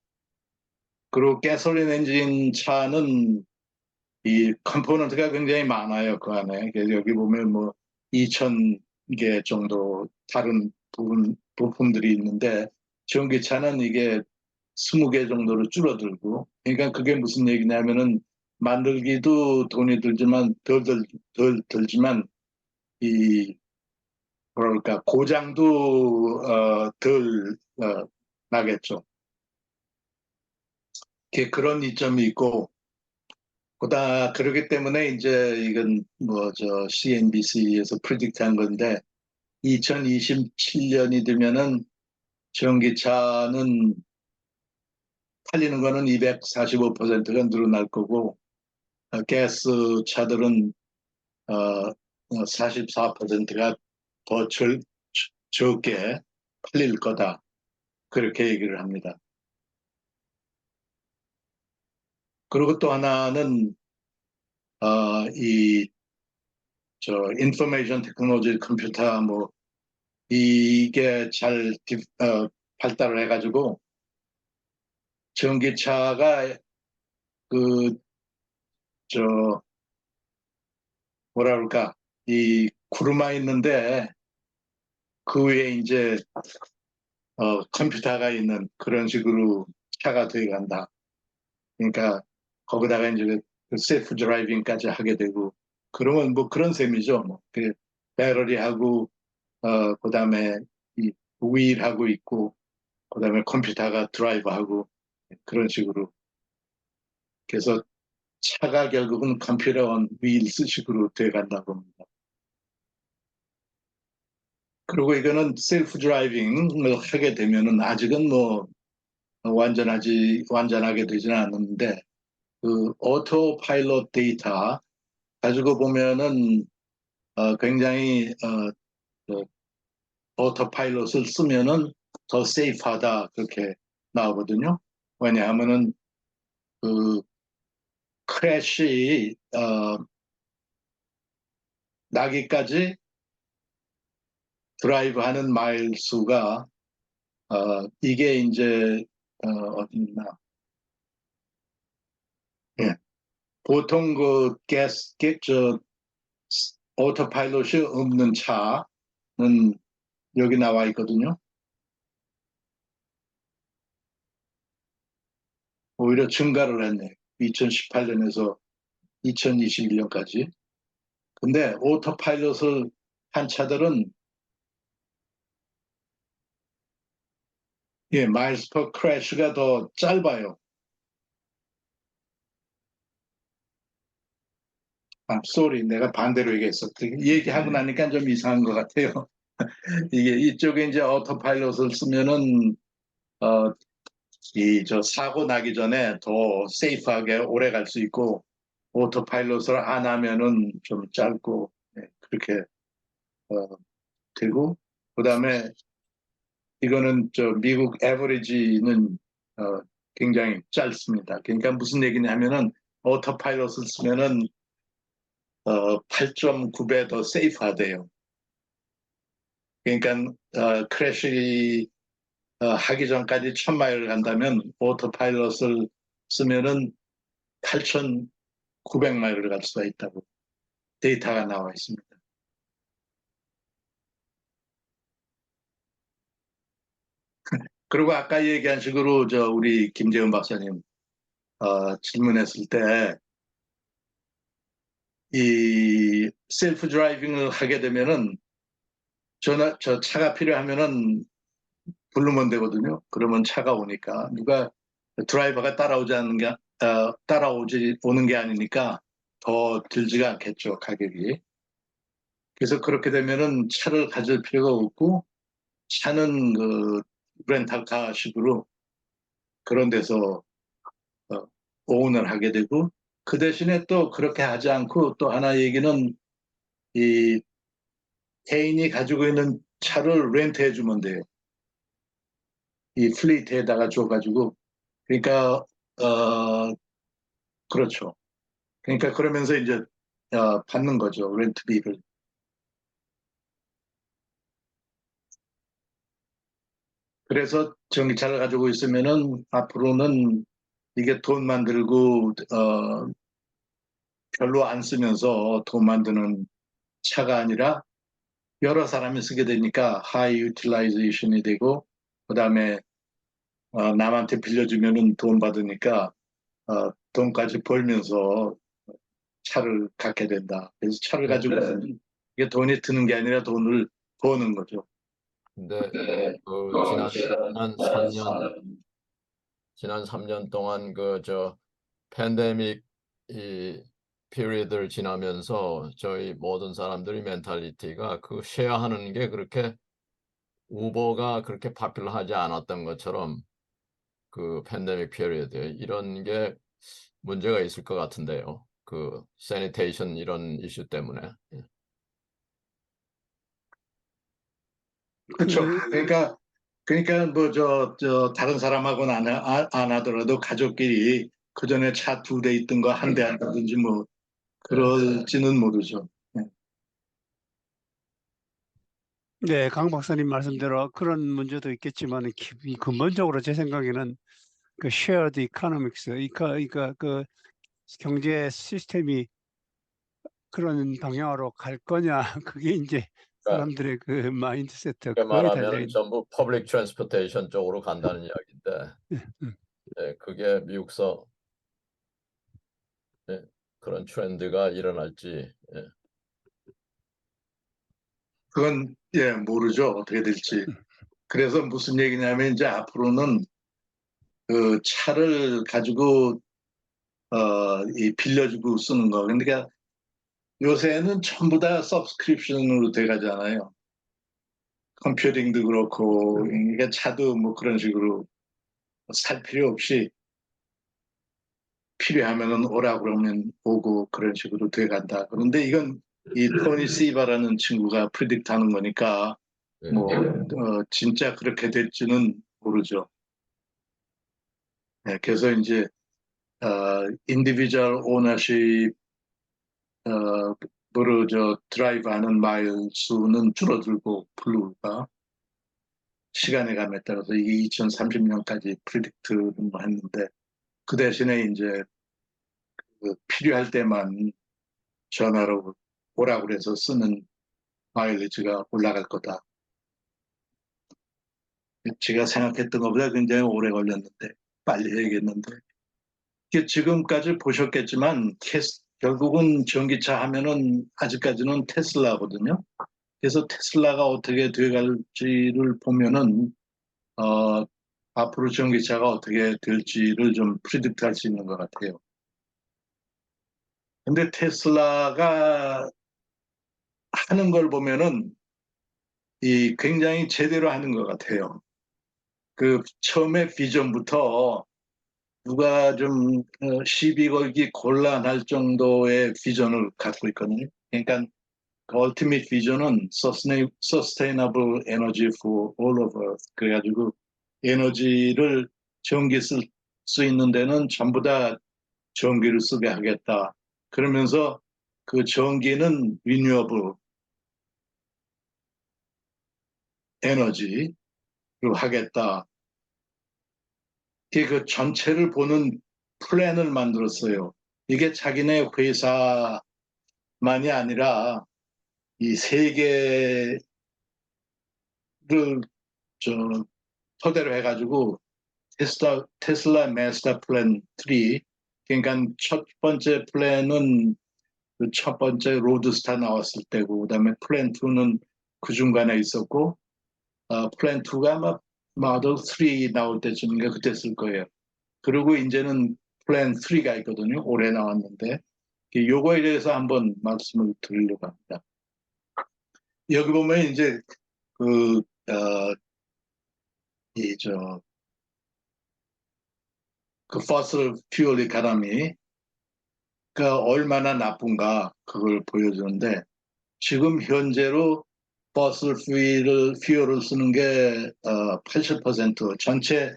그리고 가솔린 엔진 차는 이 컴포넌트가 굉장히 많아요, 그 안에. 그래서 여기 보면 뭐 2,000개 정도 다른 부품들이 있는데 전기차는 이게 20개 정도로 줄어들고, 그러니까 그게 무슨 얘기냐면은 만들기도 돈이 들지만 덜 들지만 이 뭐랄까 고장도 덜 나겠죠. 그런 이점이 있고, 그러기 때문에 이제 이건 뭐 CNBC에서 프리딕트한 건데 2027년이 되면은 전기차는 팔리는 거는 245%가 늘어날 거고 가스 차들은 44%가 더 적게 팔릴 거다. 그렇게 얘기를 합니다. 그리고 또 하나는 인포메이션 테크놀로지 컴퓨터 뭐 이게 잘 발달을 해가지고 전기차가 그 뭐라 그럴까 이 구루마 있는데 그 위에 이제 컴퓨터가 있는 그런 식으로 차가 되어 간다. 그러니까 거기다가 이제 그 셀프 드라이빙까지 하게 되고 그러면 뭐 그런 셈이죠. 뭐 배터리하고 그다음에 이 휠하고 있고 그다음에 컴퓨터가 드라이브하고 그런 식으로 그래서 차가 결국은 컴퓨터 온 휠스 식으로 돼 간다고 합니다. 그리고 이거는 셀프 드라이빙을 하게 되면은 아직은 뭐 완전하게 되지는 않는데 그 오토 파일럿 데이터 가지고 보면은 굉장히 오토 파일럿을 쓰면은 더 세이프하다 그렇게 나오거든요. 왜냐하면은 그 크래시 나기까지 드라이브하는 마일 수가 이게 이제 어디 있나? 예. 보통 그 오토파일럿이 없는 차는 여기 나와 있거든요. 오히려 증가를 했네. 2018년에서 2021년까지. 근데 오토파일럿을 한 차들은 마일스 퍼 크래시가 더 짧아요. 쏘리, 내가 반대로 얘기했어. 얘기하고 나니까 좀 이상한 것 같아요. 이게 이쪽에 이제 오토파일럿을 쓰면은 사고 나기 전에 더 세이프하게 오래 갈 수 있고 오토파일럿을 안 하면은 좀 짧고 그렇게 되고 그다음에 이거는 미국 에버리지는 굉장히 짧습니다. 그러니까 무슨 얘기냐면은 오토파일럿을 쓰면은 8.9배 더 세이프하대요. 그러니까 크래시 하기 전까지 1,000마일을 간다면 오토파일럿을 쓰면은 8,900마일을 갈 수가 있다고 데이터가 나와 있습니다. 그리고 아까 얘기한 식으로 우리 김재훈 박사님 질문했을 때 이 셀프 드라이빙을 하게 되면은 저 차가 필요하면은 부르면 되거든요. 그러면 차가 오니까 누가 드라이버가 오는 게 아니니까 더 들지가 않겠죠, 가격이. 그래서 그렇게 되면은 차를 가질 필요가 없고 차는 그 렌탈카식으로 그런 데서 오운을 하게 되고 그 대신에 또 그렇게 하지 않고 또 하나 얘기는 이 개인이 가지고 있는 차를 렌트해 주면 돼요. 이 플리트에다가 줘가지고 그러니까 그렇죠. 그러니까 그러면서 이제 받는 거죠 렌트비를. 그래서 전기차를 가지고 있으면은 앞으로는 이게 돈 만들고 별로 안 쓰면서 돈 만드는 차가 아니라 여러 사람이 쓰게 되니까 하이 유틸라이제이션이 되고 그다음에 남한테 빌려주면은 돈 받으니까 돈까지 벌면서 차를 갖게 된다. 그래서 차를 가지고 있으면 이게 돈이 드는 게 아니라 돈을 버는 거죠. 근데 그 지난 3년 동안 그 저 팬데믹 이 피리드를 지나면서 저희 모든 사람들이 멘탈리티가 그 쉐어하는 게 그렇게 우버가 그렇게 파퓰러하지 않았던 것처럼 그 팬데믹 피리드 이런 게 문제가 있을 것 같은데요. 그 세니테이션 이런 이슈 때문에. 그렇죠. 그러니까 뭐 저 다른 사람하고는 안 하더라도 가족끼리 그 전에 차 2대 있던 거 한 대 한다든지 뭐 그럴지는 모르죠. 네, 강 박사님 말씀대로 그런 문제도 있겠지만 근본적으로 제 생각에는 그 shared economics, 그 경제 시스템이 그런 방향으로 갈 거냐, 그게 이제 그러니까 사람들의 그 마인드세트 쉽게 그거에 달려 말하면 있는. 전부 퍼블릭 트랜스포테이션 쪽으로 간다는 이야기인데 그게 미국서 그런 트렌드가 일어날지. 그건 모르죠. 어떻게 될지. 그래서 무슨 얘기냐면 이제 앞으로는 그 차를 가지고 이 빌려주고 쓰는 거. 그러니까 요새는 전부 다 서브스크립션으로 돼가잖아요. 컴퓨팅도 그렇고, 그러니까 차도 뭐 그런 식으로 살 필요 없이 필요하면은 오라 그러면 오고 그런 식으로 돼간다. 그런데 이건 이 토니 시바라는 친구가 프리딕트하는 거니까 뭐 진짜 그렇게 될지는 모르죠. 네, 그래서 이제 인디비주얼 오너십 으로 저 드라이브하는 마일 수는 줄어들고 블루가 시간의 감에 따라서 이게 2030년까지 프리딕트를 뭐 했는데 그 대신에 이제 그 필요할 때만 전화로 오라고 그래서 쓰는 마일리지가 올라갈 거다. 제가 생각했던 것보다 굉장히 오래 걸렸는데 빨리 해야겠는데 이게 지금까지 보셨겠지만 결국은 전기차 하면은 아직까지는 테슬라거든요. 그래서 테슬라가 어떻게 돼갈지를 보면은 앞으로 전기차가 어떻게 될지를 좀 프리딕트 할 수 있는 것 같아요. 근데 테슬라가 하는 걸 보면은 이 굉장히 제대로 하는 것 같아요. 그 처음에 비전부터 누가 좀 시비 걸기 곤란할 정도의 비전을 갖고 있거든요. 그러니까 그 ultimate 비전은 sustainable energy for all of us. 그래가지고 에너지를 전기 쓸 수 있는 데는 전부 다 전기를 쓰게 하겠다. 그러면서 그 전기는 renewable 에너지로 하겠다. 그 전체를 보는 플랜을 만들었어요. 이게 자기네 회사만이 아니라 이 세계를 토대로 해가지고 테슬라 마스터 플랜 3, 그러니까 첫 번째 플랜은 그 첫 번째 로드스타 나왔을 때고, 그다음에 플랜 2는 그 중간에 있었고, 플랜 2가 아마 모델 3 나올 때쯤인가 그때 쓸 거예요. 그리고 이제는 플랜 3가 있거든요. 올해 나왔는데 요거에 대해서 한번 말씀을 드리려고 합니다. 여기 보면 이제 그, 어, 이, 저, 그 fossil fuel economy, 가 얼마나 나쁜가, 그걸 보여주는데, 지금 현재로 fossil fuel을 쓰는 게, 80%, 전체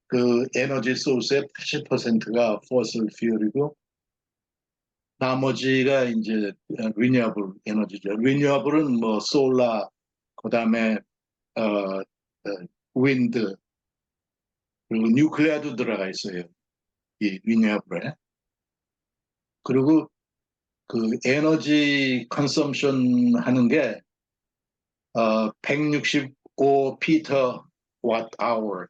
그 에너지 소스의 80%가 fossil fuel이고, 나머지가 이제 renewable 에너지죠. renewable은 뭐 솔라, 그다음에 윈드, 그리고 뉴클레아도 들어가 있어요. 이 renewable에. 그리고 그 에너지 컨섬션 하는 게 165 피터 왓 아워.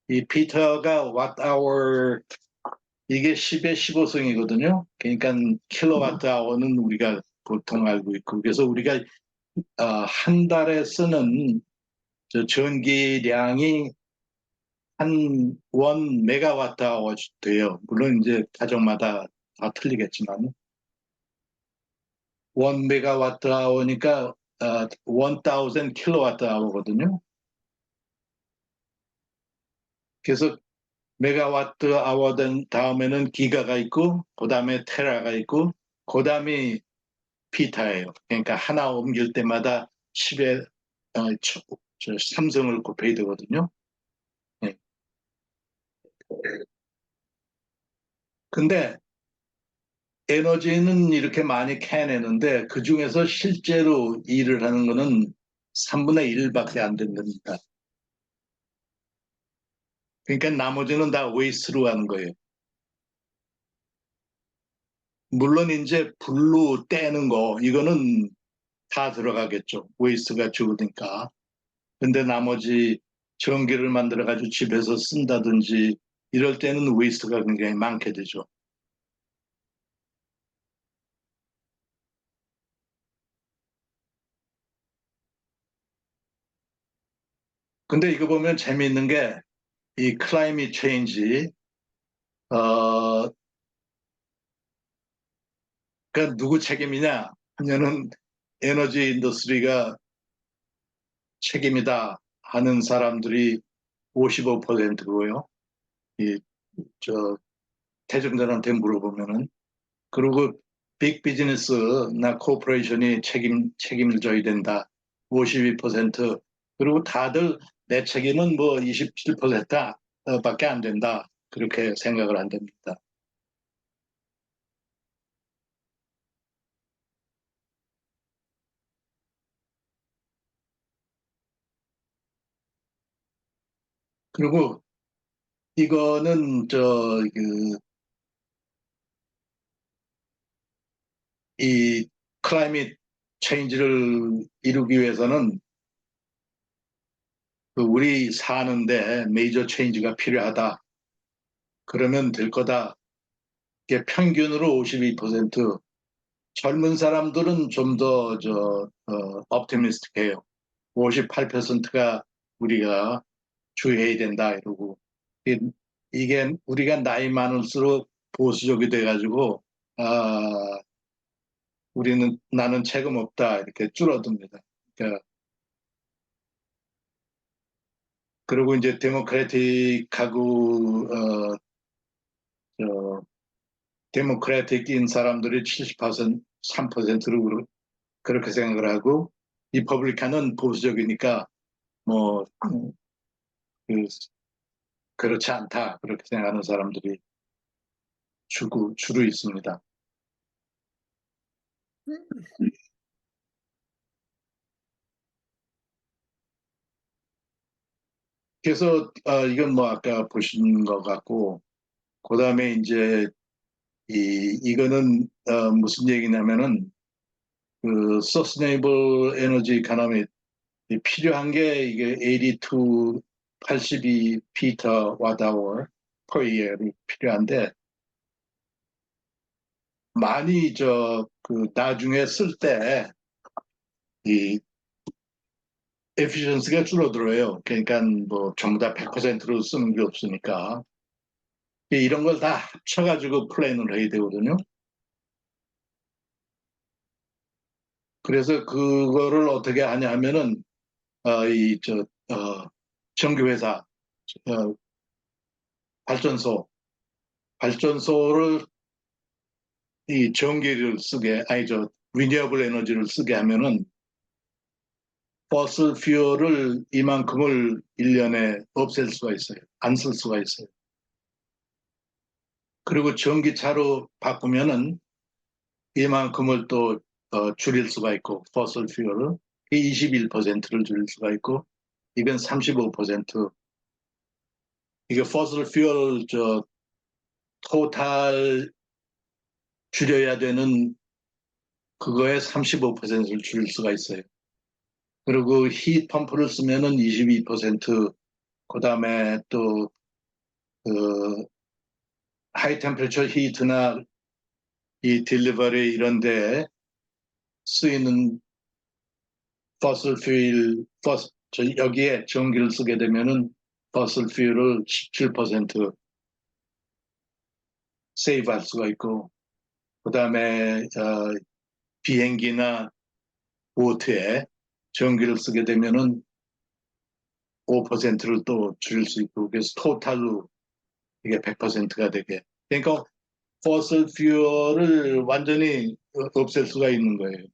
이 피터가 왓 아워 이게 10의 15승이거든요. 그러니까 킬로와트 아워는 우리가 보통 알고 있고, 그래서 우리가 한 달에 쓰는 저 전기량이 한 1 메가와트 아워 돼요. 물론 이제 가정마다 다 틀리겠지만 1 메가와트 아워니까 1000 킬로와트 아워거든요. 그래서 메가와트 아워 된 다음에는 기가가 있고, 그 다음에 테라가 있고, 그 다음에 피타예요. 그러니까 하나 옮길 때마다 10의 3승을 곱해야 되거든요. 네. 근데 에너지는 이렇게 많이 캐내는데 그 중에서 실제로 일을 하는 거는 3분의 1밖에 안 된답니다. 그러니까 나머지는 다 웨이스트로 하는 거예요. 물론 이제 불로 떼는 거 이거는 다 들어가겠죠. 웨이스트가 적으니까. 근데 나머지 전기를 만들어 가지고 집에서 쓴다든지 이럴 때는 웨이스트가 굉장히 많게 되죠. 근데 이거 보면 재미있는 게 이 클라이밋 체인지 그러니까 누구 책임이냐 하면은 에너지 인더스트리가 책임이다 하는 사람들이 55%고요. 이 저 대중들한테 물어보면은, 그리고 빅 비즈니스나 코퍼레이션이 책임을 져야 된다. 52%. 그리고 다들 내 책임은 뭐 27%밖에 안 된다. 그렇게 생각을 안 됩니다. 그리고 이거는 이 클라이밋 체인지를 이루기 위해서는 우리 사는데 메이저 체인지가 필요하다. 그러면 될 거다. 이게 평균으로 52%. 젊은 사람들은 좀 더 optimistic해요. 58%가 우리가 주의해야 된다 이러고, 이게 우리가 나이 많을수록 보수적이 돼가지고 나는 책임 없다 이렇게 줄어듭니다. 그러니까 그리고 이제 데모크래틱하고 데모크래틱인 사람들이 70%, 3%로 그렇게 생각을 하고, 리퍼블리칸은 보수적이니까 뭐 그렇지 않다 그렇게 생각하는 사람들이 주로 있습니다. 그래서 이건 뭐 아까 보신 것 같고, 그 다음에 이제 이거는 무슨 얘기냐면은 그 Sustainable Energy Economy 필요한 게 이게 82 피터 와트아워 per year이 필요한데, 많이 나중에 쓸 때 이 efficiency가 줄어들어요. 그러니까 뭐 전부 다 100%로 쓰는 게 없으니까 이런 걸 다 합쳐가지고 플랜을 해야 되거든요. 그래서 그거를 어떻게 하냐 하면은 전기회사 어, 발전소를 이 전기를 쓰게 리니어블 에너지를 쓰게 하면은 퍼슬 퓨얼을 이만큼을 1년에 없앨 수가 있어요. 안 쓸 수가 있어요. 그리고 전기차로 바꾸면은 이만큼을 또 줄일 수가 있고 퍼슬 퓨얼을 21%를 줄일 수가 있고 이건 35%. 이게 퍼슬 퓨얼 토탈 줄여야 되는 그거에 35%를 줄일 수가 있어요. 그리고 히트 펌프를 쓰면은 22%, 그다음에 또 하이 템퍼처 히트나 이 딜리버리 이런 데 쓰이는 퍼슬 퓨일 여기에 전기를 쓰게 되면은 퍼슬 퓨일을 17% 세이브할 수가 있고, 그다음에 비행기나 보트에 전기를 쓰게 되면은 5%를 또 줄일 수 있고, 그래서 토탈로 이게 100%가 되게. 그러니까 퍼슬 퓨얼을 완전히 없앨 수가 있는 거예요.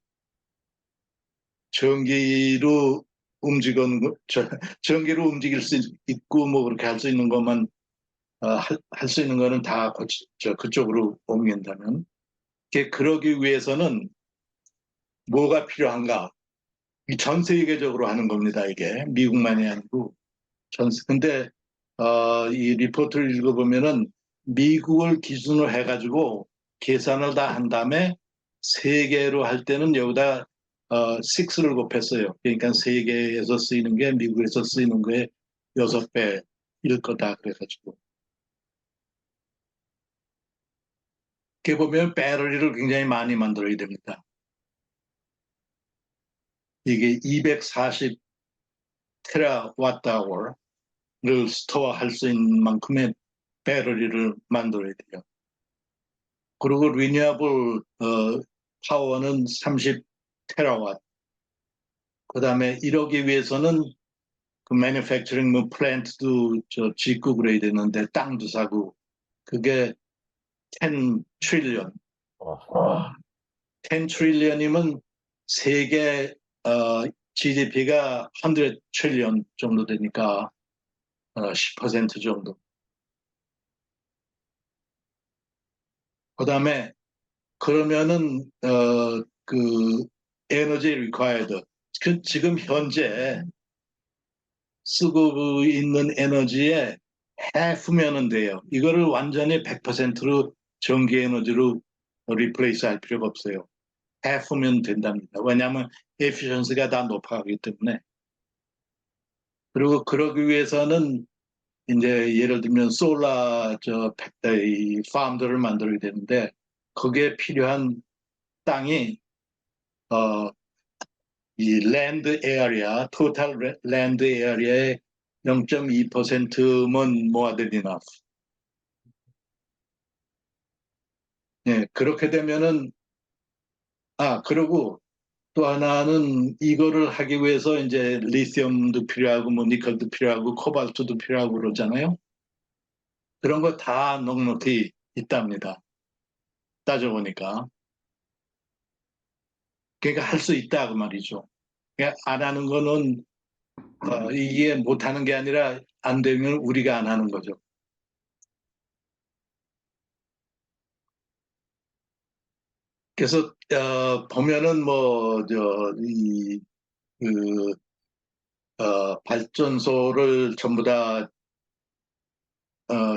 전기로 전기로 움직일 수 있고 뭐 그렇게 할 수 있는 것만 할 수 있는 거는 다 그쪽으로 옮긴다면, 그러기 위해서는 뭐가 필요한가? 전 세계적으로 하는 겁니다. 이게 미국만이 아니고 근데 이 리포트를 읽어보면은 미국을 기준으로 해가지고 계산을 다 한 다음에 세계로 할 때는 여기다 6를 곱했어요. 그러니까 세계에서 쓰이는 게 미국에서 쓰이는 거에 6배일 거다 그래가지고. 이렇게 보면 배터리를 굉장히 많이 만들어야 됩니다. 이게 240 테라와트아워를 스토어할 수 있는 만큼의 배터리를 만들어야 돼요. 그리고 리니어블 파워는 30 테라와트. 그다음에 이러기 위해서는 그 매니팩처링 플랜트도 짓고 그래야 되는데 땅도 사고, 그게 10 트릴리언. 10 트릴리언이면 세계 GDP가 100 트릴리언 정도 되니까 10% 정도. 그다음에 그러면은 그 에너지 required, 지금 현재 쓰고 있는 에너지의 half면은 돼요. 이거를 완전히 100%로 전기 에너지로 리플레이스 할 필요가 없어요. half면 된답니다. 왜냐하면 에피션시가 다 높아가기 때문에. 그리고 그러기 위해서는 이제 예를 들면 솔라 이 팜들을 만들어야 되는데, 거기에 필요한 땅이 이 랜드 에어리아, 토탈 랜드 에어리아의 0.2%면 more than enough. 예, 그렇게 되면은 그리고 또 하나는 이거를 하기 위해서 이제 리튬도 필요하고 뭐 니켈도 필요하고 코발트도 필요하고 그러잖아요. 그런 거 다 넉넉히 있답니다. 따져보니까. 그러니까 할 수 있다 그 말이죠. 그러니까 안 하는 거는 이게 못하는 게 아니라 안 되면 우리가 안 하는 거죠. 그래서 보면은 발전소를 전부 다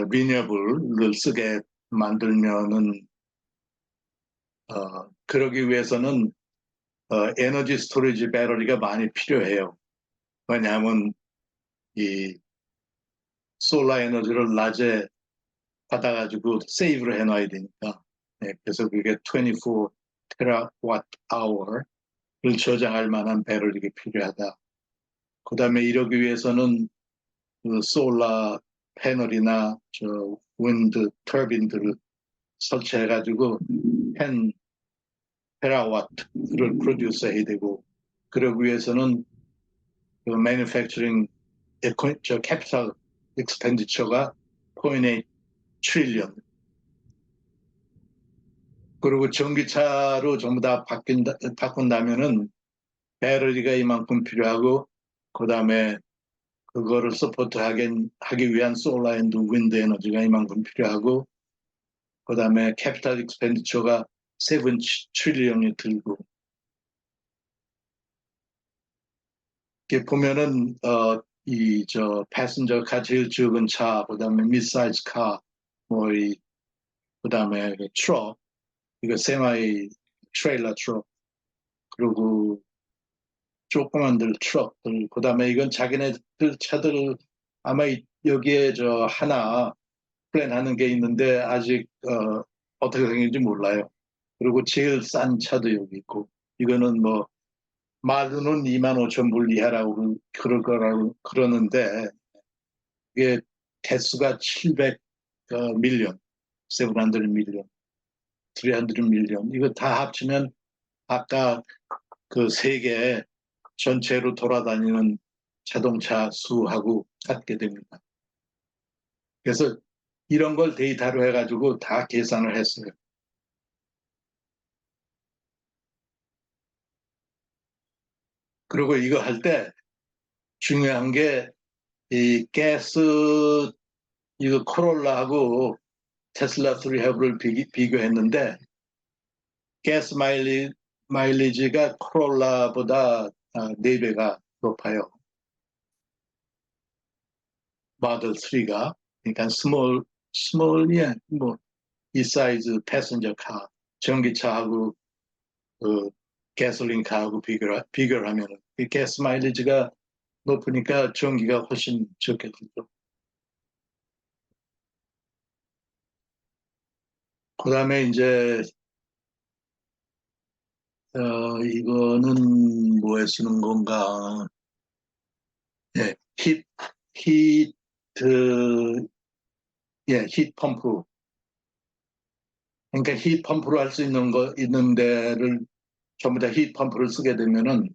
리니어블을 쓰게 만들면은 그러기 위해서는 에너지 스토리지 배터리가 많이 필요해요. 왜냐하면 이 솔라 에너지를 낮에 받아가지고 세이브를 해놔야 되니까. 네, 그래서 그게 24 테라와트 아워를 저장할 만한 배터리가 필요하다. 그 다음에 이러기 위해서는 그 솔라 패널이나 윈드 터빈들을 설치해가지고 펜 테라와트를 프로듀스 해야 되고, 그러기 위해서는 그 매니팩처링 캐피탈 익스펜디처가 0.8 트릴리언. 그리고 전기차로 전부 다 바꾼다면은 배터리가 이만큼 필요하고, 그 다음에 그거를 서포트하기 위한 솔라 앤드 윈드 에너지가 이만큼 필요하고, 그 다음에 캐피탈 익스펜디처가 7 트릴리언이 들고, 이렇게 보면은 패신저카 제일 적은 차, 그다음에 미사이즈 카, 그다음에 트럭, 이거 세마이 트레일러 트럭, 그리고 조그만들 트럭들, 그다음에 이건 자기네들 차들 아마 여기에 하나 플랜하는 게 있는데 아직 어떻게 생긴지 몰라요. 그리고 제일 싼 차도 여기 있고, 이거는 말로는 25,000불 이하라고 그럴 거라고 그러는데, 이게 대수가 700 밀리언, 700 밀리언, 300 밀리언. 이거 다 합치면 아까 그 세계 전체로 돌아다니는 자동차 수하고 같게 됩니다. 그래서 이런 걸 데이터로 해가지고 다 계산을 했어요. 그리고 이거 할 때 중요한 게 이 가스, 이거 코롤라하고 테슬라 3하고를 비교했는데, 가스 마일리지가 코롤라보다 4배가 높아요. 모델 3가. 그러니까 스몰이야, 이 사이즈 패신저 카, 전기차하고 가솔린 카하고 비교를 하면 이 가스 마일리지가 높으니까 전기가 훨씬 적게 들죠. 그 다음에 이제 이거는 뭐에 쓰는 건가? 예, 히트 펌프. 그러니까 히트 펌프로 할 수 있는 데를 전부 다 히트 펌프를 쓰게 되면은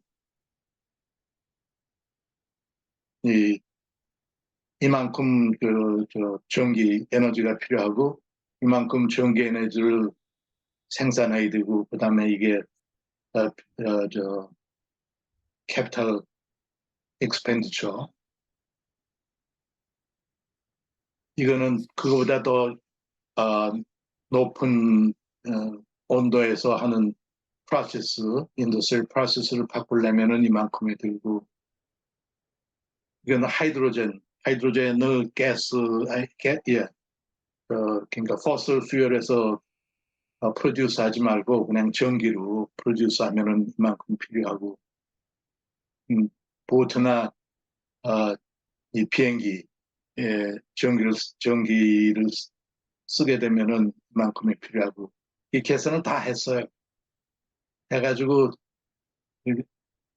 이만큼 전기 에너지가 필요하고, 이만큼 전기 에너지를 생산해야 되고, 그 다음에 이게 캐피탈 익스펜디처, 이거는 그거보다 더 높은 온도에서 하는 인더스트리얼 프로세스를 바꾸려면은 이만큼이 들고, 이거는 하이드로젠을 그러니까 포슬 퓨얼에서 프로듀스 하지 말고 그냥 전기로 프로듀스 하면은 이만큼 필요하고, 보트나 이 비행기 전기를 쓰게 되면은 이만큼이 필요하고, 이 계산을 다 했어요. 해가지고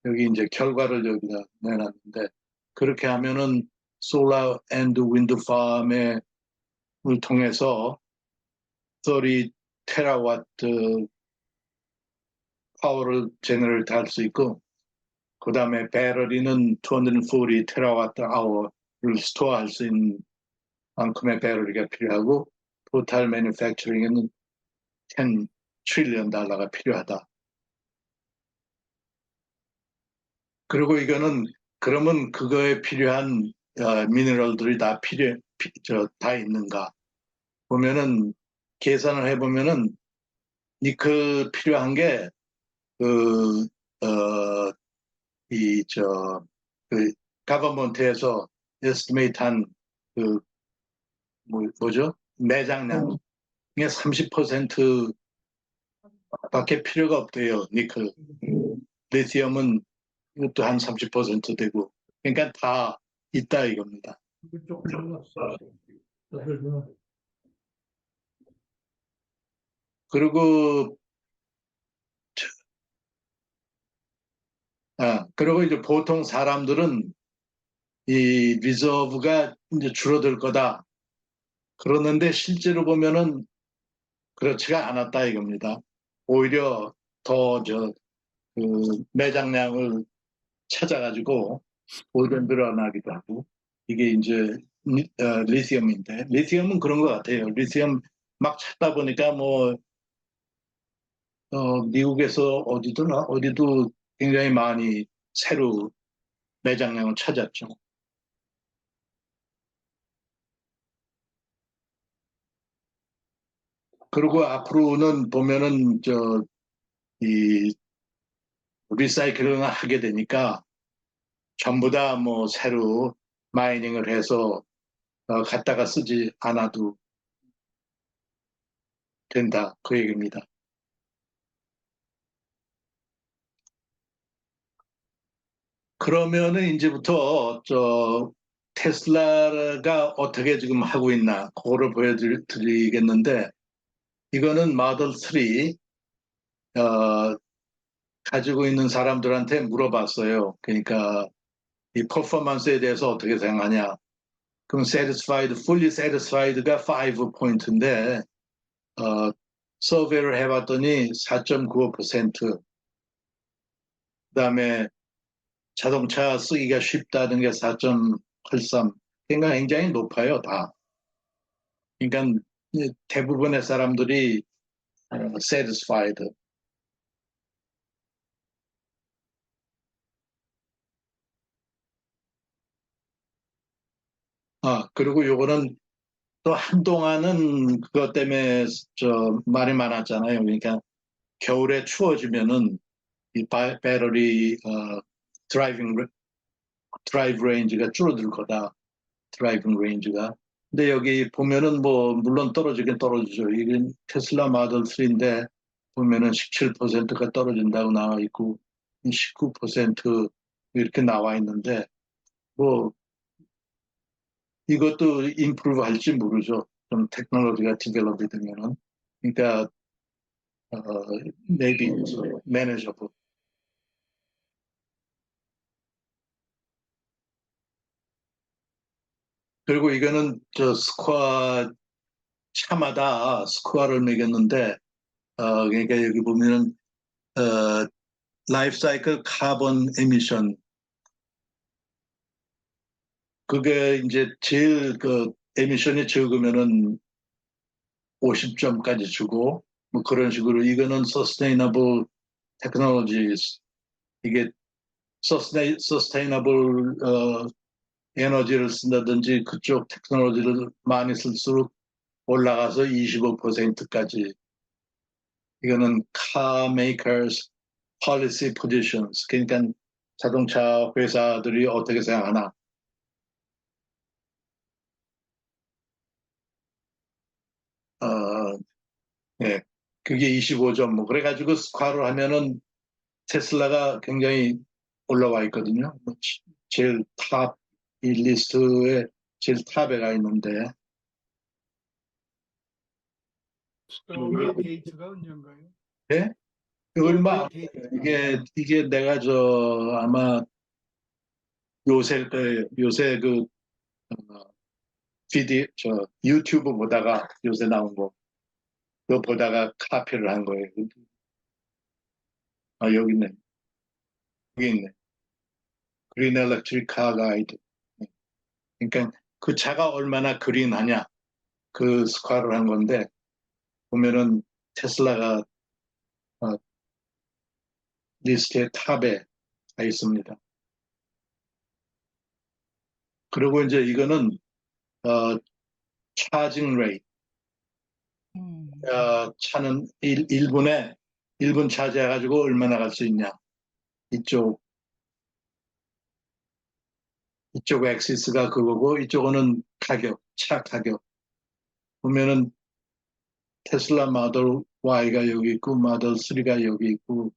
여기 이제 결과를 여기다 내놨는데, 그렇게 하면은 솔라 앤드 윈드 팜을 통해서 30 테라와트 파워를 제너레이트 할 수 있고, 그 다음에 배터리는 240 테라와트 아워를 스토어할 수 있는 만큼의 배터리가 필요하고, 토탈 매니팩처링에는 10 트릴리언 달러가 필요하다. 그리고 이거는 그러면 그거에 필요한 미네랄들이 다 있는가 보면은, 계산을 해보면은 니켈 필요한 게 가버먼트에서 에스티메이트한 매장량의 30% 밖에 필요가 없대요. 니켈. 리튬은 이것도 한 30% 되고, 그러니까 다 있다 이겁니다. 그리고 이제 보통 사람들은 이 리저브가 이제 줄어들 거다 그러는데, 실제로 보면은 그렇지가 않았다 이겁니다. 오히려 더 매장량을 찾아가지고 오히려 늘어나기도 하고 이게 이제 리튬인데 리튬은 그런 것 같아요. 리튬 막 찾다 보니까 뭐 미국에서 어디도 굉장히 많이 새로 매장량을 찾았죠. 그리고 앞으로는 보면은 이 리사이클을 하게 되니까 전부 다 뭐 새로 마이닝을 해서 갖다가 쓰지 않아도 된다 그 얘기입니다. 그러면은 이제부터 테슬라가 어떻게 지금 하고 있나 그거를 보여드리겠는데 이거는 모델 3 가지고 있는 사람들한테 물어봤어요. 그러니까 이 퍼포먼스에 대해서 어떻게 생각하냐. 그럼 fully satisfied가 5포인트인데 서베이를 해봤더니 4.95%. 그다음에 자동차 쓰기가 쉽다는 게 4.83. 그러니까 굉장히 높아요, 다. 그러니까 대부분의 사람들이 satisfied. 그리고 요거는 또 한동안은 그것 때문에 말이 많았잖아요. 그러니까 겨울에 추워지면은 이 배터리 드라이브 레인지가 줄어들 거다. 드라이빙 레인지가. 근데 여기 보면은 뭐 물론 떨어지긴 떨어지죠. 이게 테슬라 모델 3인데 보면은 17%가 떨어진다고 나와 있고 19% 이렇게 나와 있는데 뭐 이것도 임프루브 할지 모르죠. 좀 테크놀로지가 디벨롭이 되면은. 그러니까 maybe manageable. 그리고 이거는 스코어 차마다 스코어를 매겼는데 그러니까 여기 보면은 라이프 사이클 카본 에미션 그게 이제 제일 에미션이 적으면은 50점까지 주고 뭐 그런 식으로 이거는 sustainable technologies 이게 sustainable 에너지를 쓴다든지 그쪽 테크놀로지를 많이 쓸수록 올라가서 25%까지 이거는 car makers policy positions 그러니까 자동차 회사들이 어떻게 생각하나 예, 그게 25점 뭐 그래가지고 스코어를 하면은 테슬라가 굉장히 올라와 있거든요. 제일 탑 이 리스트에 제일 탑에 가 있는데 스토어웨이 데이트가 언젠가요? 예? 얼마 스토어웨이 데이트. 이게 내가 아마 요새 요새 유튜브 보다가 요새 나온 거 그거 보다가 카피를 한 거예요. 여기 있네. 여기 있네. 그린 엘렉트릭 카 가이드. 그러니까 그 차가 얼마나 그린하냐 그 스코어를 한 건데 보면은 테슬라가 리스트의 탑에 가 있습니다. 그리고 이제 이거는 차징 레이트. 차는 1분 차지해가지고 얼마나 갈 수 있냐. 이쪽 엑시스가 그거고 이쪽은 가격, 차 가격. 보면은 테슬라 모델 Y가 여기 있고 모델 3가 여기 있고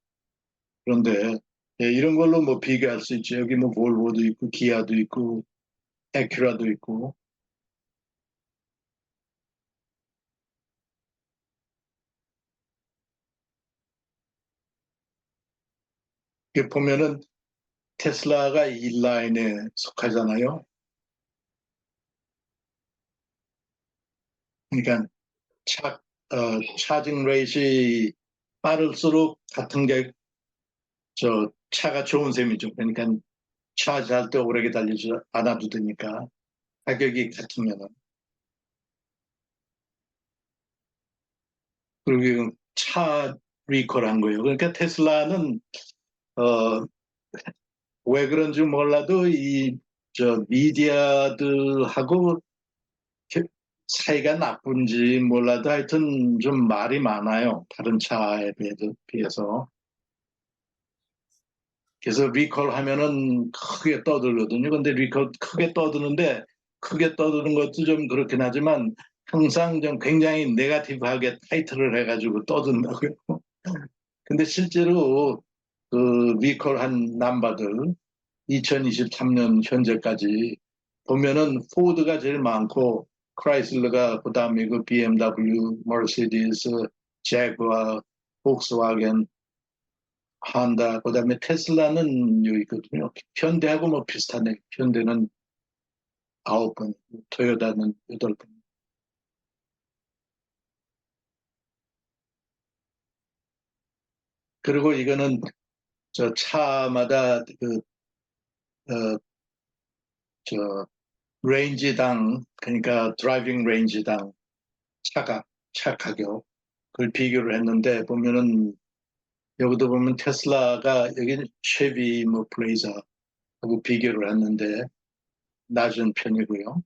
그런데 이런 걸로 뭐 비교할 수 있죠. 여기 뭐 볼보도 있고 기아도 있고 에큐라도 있고 이게 보면은 테슬라가 이 라인에 속하잖아요. 그러니까 차징 레이시 빠를수록 같은 게 차가 좋은 셈이죠. 그러니까 차지할 때 오래 기다리지 않아도 되니까 가격이 같으면은. 그리고 차 리콜한 거예요. 그러니까 테슬라는 왜 그런지 몰라도 미디어들하고 사이가 나쁜지 몰라도 하여튼 좀 말이 많아요. 다른 차에 비해서. 그래서 리콜 하면은 크게 떠들거든요. 근데 리콜 크게 떠드는데 크게 떠드는 것도 좀 그렇긴 하지만 항상 좀 굉장히 네거티브하게 타이틀을 해가지고 떠든다고요. 근데 실제로 그 리콜한 남바들 2023년 현재까지 보면은 포드가 제일 많고 크라이슬러가 그다음에 그 BMW, 머시디스, 제구아, 폭스와겐, 한다. 그다음에 테슬라는 여기 있거든요. 현대하고 뭐 비슷하네. 현대는 9번, 토요타는 8번. 그리고 이거는 저 차마다 어, 저 레인지당 그러니까 드라이빙 레인지당 차 가격 그걸 비교를 했는데 보면은 여기도 보면 테슬라가 여기는 쉐비 뭐 블레이저하고 비교를 했는데 낮은 편이고요.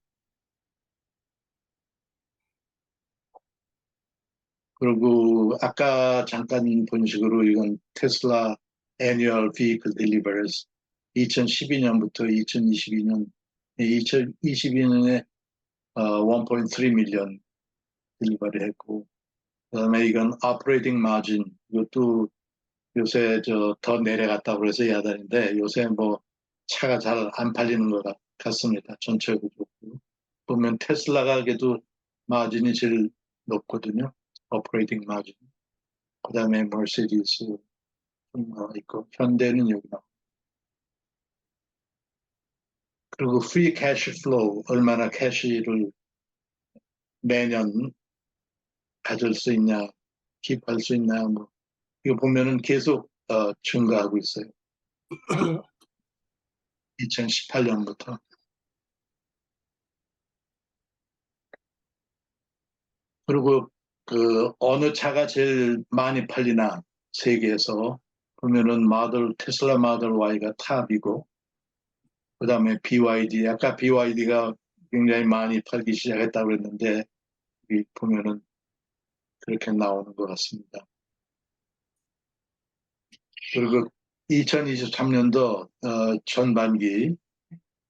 그리고 아까 잠깐 본 식으로 이건 테슬라 annual vehicle deliveries 2012년부터 2022년 2022년에 1.3 밀리언 딜리버리 했고 그다음에 이건 operating margin 이것도 요새 더 내려갔다고 그래서 야단인데 요새 뭐 차가 잘 안 팔리는 것 같습니다. 전체적으로. 보면 테슬라가 그래도 마진이 제일 높거든요. 오퍼레이팅 마진. 그다음에 머시디스 있고 현대는 여기 나오고. 그리고 프리 캐시 플로우 얼마나 캐시를 매년 가질 수 있냐, 기입할 수 있냐 뭐 이거 보면은 계속 증가하고 있어요. 2018년부터. 그리고 그 어느 차가 제일 많이 팔리나 세계에서 보면은 테슬라 마들 Y가 탑이고 그다음에 BYD 아까 BYD가 굉장히 많이 팔기 시작했다고 그랬는데 여기 보면은 그렇게 나오는 것 같습니다. 그리고 2023년도 전반기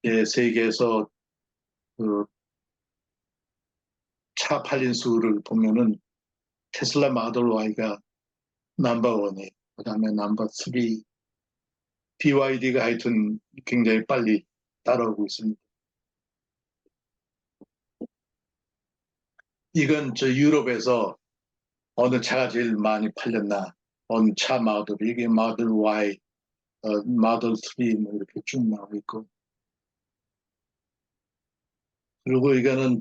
세계에서 그 차 팔린 수를 보면은 테슬라 마들 Y가 넘버 원이에요. 그다음에 넘버 3 BYD가 하여튼 굉장히 빨리 따라오고 있습니다. 이건 유럽에서 어느 차가 제일 많이 팔렸나 어느 차 모델이 이게 모델 Y, 모델 3 뭐 이렇게 쭉 나오고 있고 그리고 이거는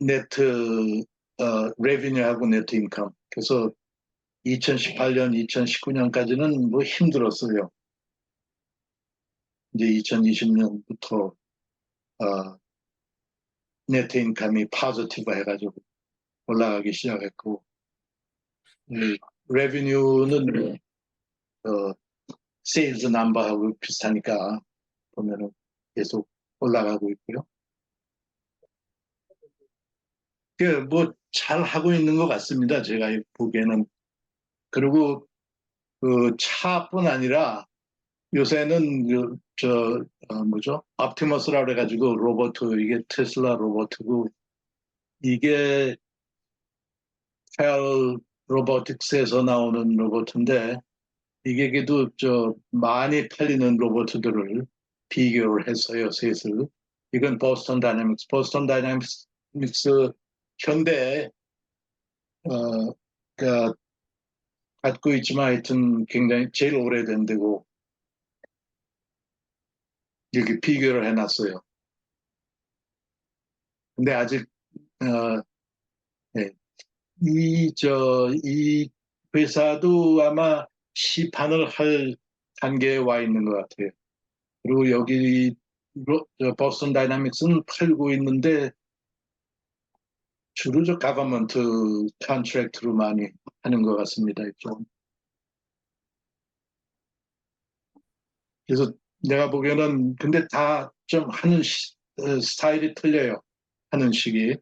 네트 레비뉴하고 네트 인컴 그래서 2018년, 2019년까지는 뭐 힘들었어요. 이제 2020년부터 네트 인컴이 파지티브 해가지고 올라가기 시작했고 레비뉴는 세일즈 넘버하고 비슷하니까 보면은 계속 올라가고 있고요. 뭐 잘 하고 있는 것 같습니다. 제가 보기에는. 그리고 그 차뿐 아니라 요새는 뭐죠? 옵티머스라고 그래가지고 이게 테슬라 로버트고 이게 페어 로보틱스에서 나오는 로봇인데 이게 그래도 많이 팔리는 로봇들을 비교를 했어요, 셋을. 이건 보스턴 다이내믹스 현대 그 갖고 있지만 하여튼 굉장히 제일 오래된 데고 이렇게 비교를 해놨어요. 근데 아직 네. 이 회사도 아마 시판을 할 단계에 와 있는 것 같아요. 그리고 여기 버스턴 다이나믹스는 팔고 있는데 주로 저 가버먼트 컨트랙트로 많이 하는 것 같습니다. 좀. 그래서 내가 보기에는 근데 다 좀 하는 스타일이 틀려요. 하는 식이.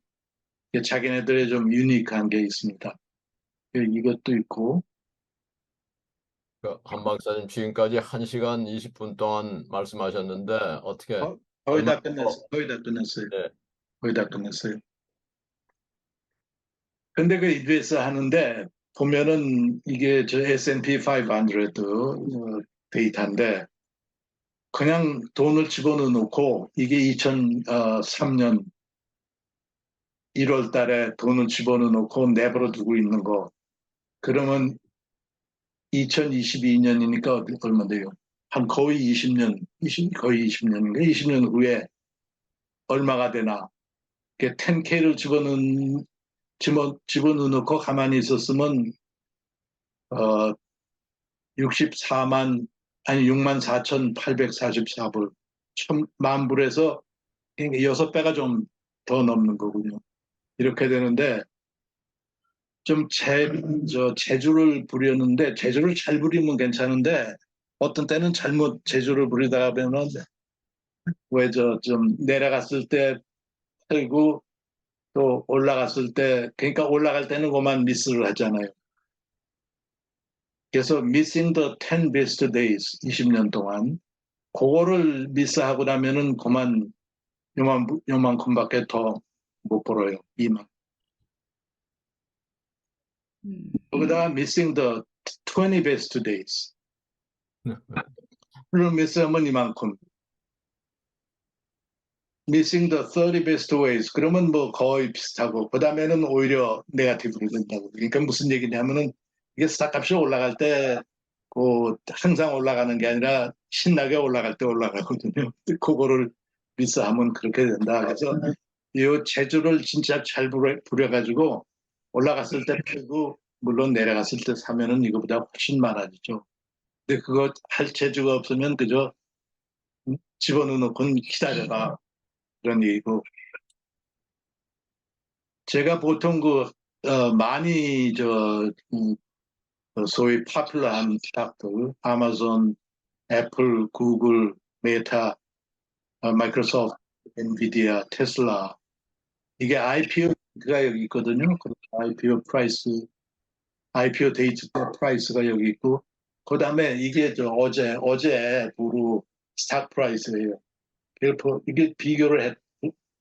자기네들의 좀 유니크한 게 있습니다. 이것도 있고. 한 박사님 지금까지 1시간 20분 동안 말씀하셨는데 어떻게 거의 다 얼마 끝났어요. 거의 다 끝났어요. 네. 거의 다 끝났어요. 근데 그 EBS 하는데 보면은 이게 저 S&P 500 데이터인데 그냥 돈을 집어넣어 놓고 이게 2003년 1월 달에 돈을 집어넣어 놓고 내버려 두고 있는 거. 그러면 2022년이니까 얼마 돼요? 한 거의 20년, 거의 20년인가? 20년 후에 얼마가 되나? 10K를 집어넣어 놓고 가만히 있었으면 64,844불, 10,000,000불에서 6배가 좀 더 넘는 거군요. 이렇게 되는데 좀 재주를 부렸는데 재주를 잘 부리면 괜찮은데 어떤 때는 잘못 재주를 부리다가 보면 왜 좀 내려갔을 때 팔고 또 올라갔을 때 그러니까 올라갈 때는 그만 미스를 하잖아요. 그래서 missing the 10 best days 20년 동안 그거를 미스하고 나면은 그만 요만큼밖에 더 못 벌어요. 이만. 거기다가 missing the 20 best days. 그걸 미스하면 이만큼. missing the 30 best ways. 그러면 뭐 거의 비슷하고 그 다음에는 오히려 네거티브로 된다고. 그러니까 무슨 얘기냐면은 이게 스탁값이 올라갈 때 항상 올라가는 게 아니라 신나게 올라갈 때 올라가거든요. 그거를 미스하면 그렇게 된다. 그래서 이 재주를 진짜 잘 부려가지고 올라갔을 때 팔고 물론 내려갔을 때 사면은 이거보다 훨씬 많아지죠. 근데 그거 할 재주가 없으면 그저 집어넣어 놓고 기다려라 그런 얘기고. 제가 보통 많이 소위 파퓰러한 스탁들 아마존, 애플, 구글, 메타, 마이크로소프트, 엔비디아, 테슬라 이게 IPO가 여기 있거든요. IPO 프라이스, IPO 데이트 프라이스가 여기 있고 그 다음에 이게 어제 부루 스탁 프라이스예요. 이게 비교를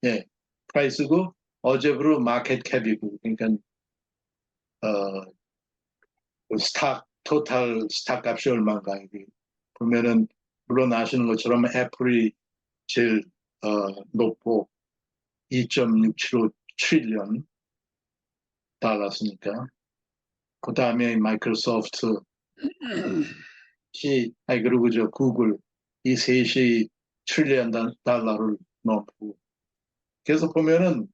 예, 프라이스고 어제부로 마켓 캡이고 그러니까 토탈 스탁 값이 얼마인가 이게 보면은 물론 아시는 것처럼 애플이 제일 높고 2.675 트릴리언 달러스니까 그 다음에 마이크로소프트 그리고 구글 이 셋이 트릴리언 달러를 넘고 그래서 보면은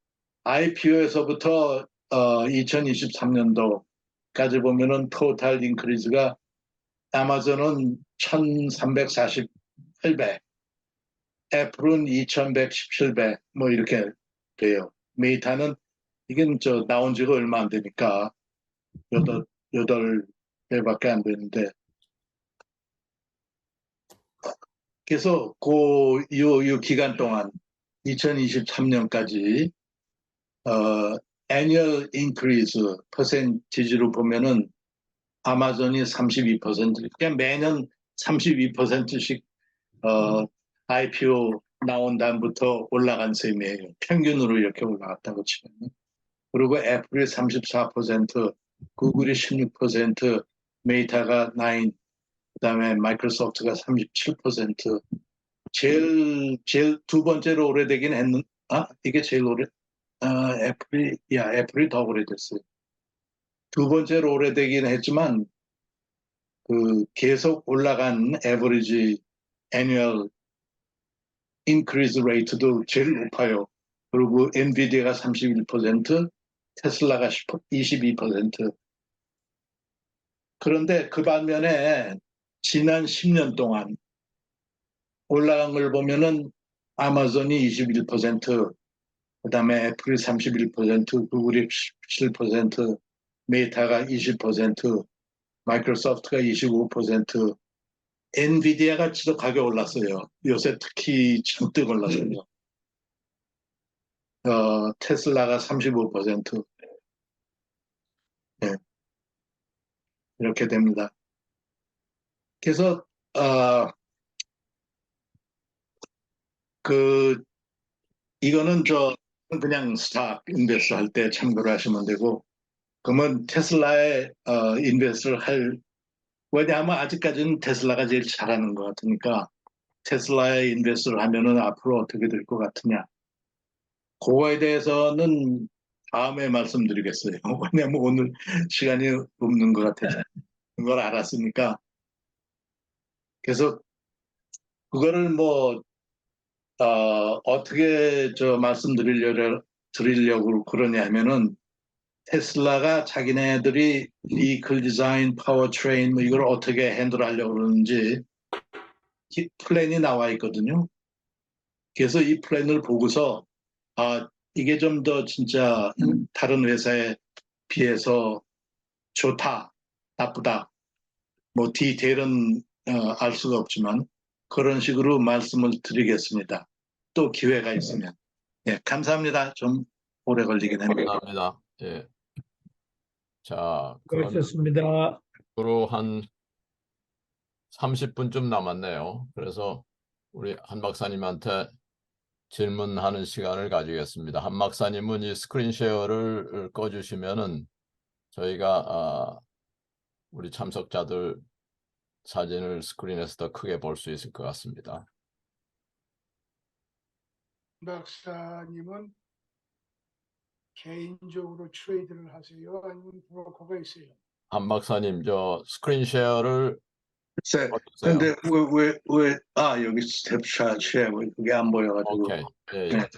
IPO에서부터 2023년도까지 보면은 토탈 인크리즈가 아마존은 1,348배, 애플은 2,117배 뭐 이렇게 돼요. 메이타는 이게 나온 지가 얼마 안 되니까 8배밖에 안 되는데 그래서 요 기간 동안 2023년까지 annual increase 퍼센티지로 보면은 아마존이 32%, 그러니까 매년 32%씩 IPO 나온 다음부터 올라간 셈이에요. 평균으로 이렇게 올라갔다고 치면. 그리고 애플이 34%, 구글이 16%, 메이타가 9%, 그다음에 마이크로소프트가 37%. 제일 두 번째로 오래되긴 이게 제일 애플이 더 오래됐어요. 두 번째로 오래되긴 했지만 계속 올라간 에버리지 애뉴얼 인크리즈 레이트도 제일 높아요. 그리고 엔비디아가 31%, 테슬라가 22%. 그런데 그 반면에 지난 10년 동안 올라간 걸 보면은 아마존이 21%, 그다음에 애플이 31%, 구글이 17%, 메타가 20%, 마이크로소프트가 25%, 엔비디아가 지독하게 올랐어요. 요새 특히 잔뜩 올랐어요. 테슬라가 35%. 네, 이렇게 됩니다. 그래서 이거는 그냥 스탁 인베스트 할 때 참고를 하시면 되고, 그러면 테슬라에 인베스트를 왜냐하면 아직까지는 테슬라가 제일 잘하는 것 같으니까 테슬라에 인베스트를 하면은 앞으로 어떻게 될 것 같으냐. 그거에 대해서는 다음에 말씀드리겠어요. 왜냐하면 오늘 시간이 없는 것 같아서 그걸 알았으니까. 그래서 그거를 어떻게 드리려고 그러냐 하면은 테슬라가 자기네들이 비클 디자인, 파워트레인 이걸 어떻게 핸들하려고 그러는지 플랜이 나와 있거든요. 그래서 이 플랜을 보고서 이게 좀 더 진짜 다른 회사에 비해서 좋다, 나쁘다, 디테일은 알 수가 없지만 그런 식으로 말씀을 드리겠습니다. 또 기회가 있으면. 예, 감사합니다. 좀 오래 걸리긴 했네요. 감사합니다. 예. 자, 그렇습니다. 그럼 한 30분쯤 남았네요. 그래서 우리 한 박사님한테 질문하는 시간을 가지겠습니다. 한 박사님은 이 스크린 쉐어를 꺼주시면은 저희가 우리 참석자들 사진을 스크린에서 더 크게 볼 수 있을 것 같습니다. 박사님은 개인적으로 트레이드를 하세요? 아니면 브로커가 있어요? 한 박사님, 저 스크린 쉐어를 글쎄, 꺼주세요. 근데 여기 스텝샷 쉐어 그게 안 보여가지고. 오케이. 예, 예. 네.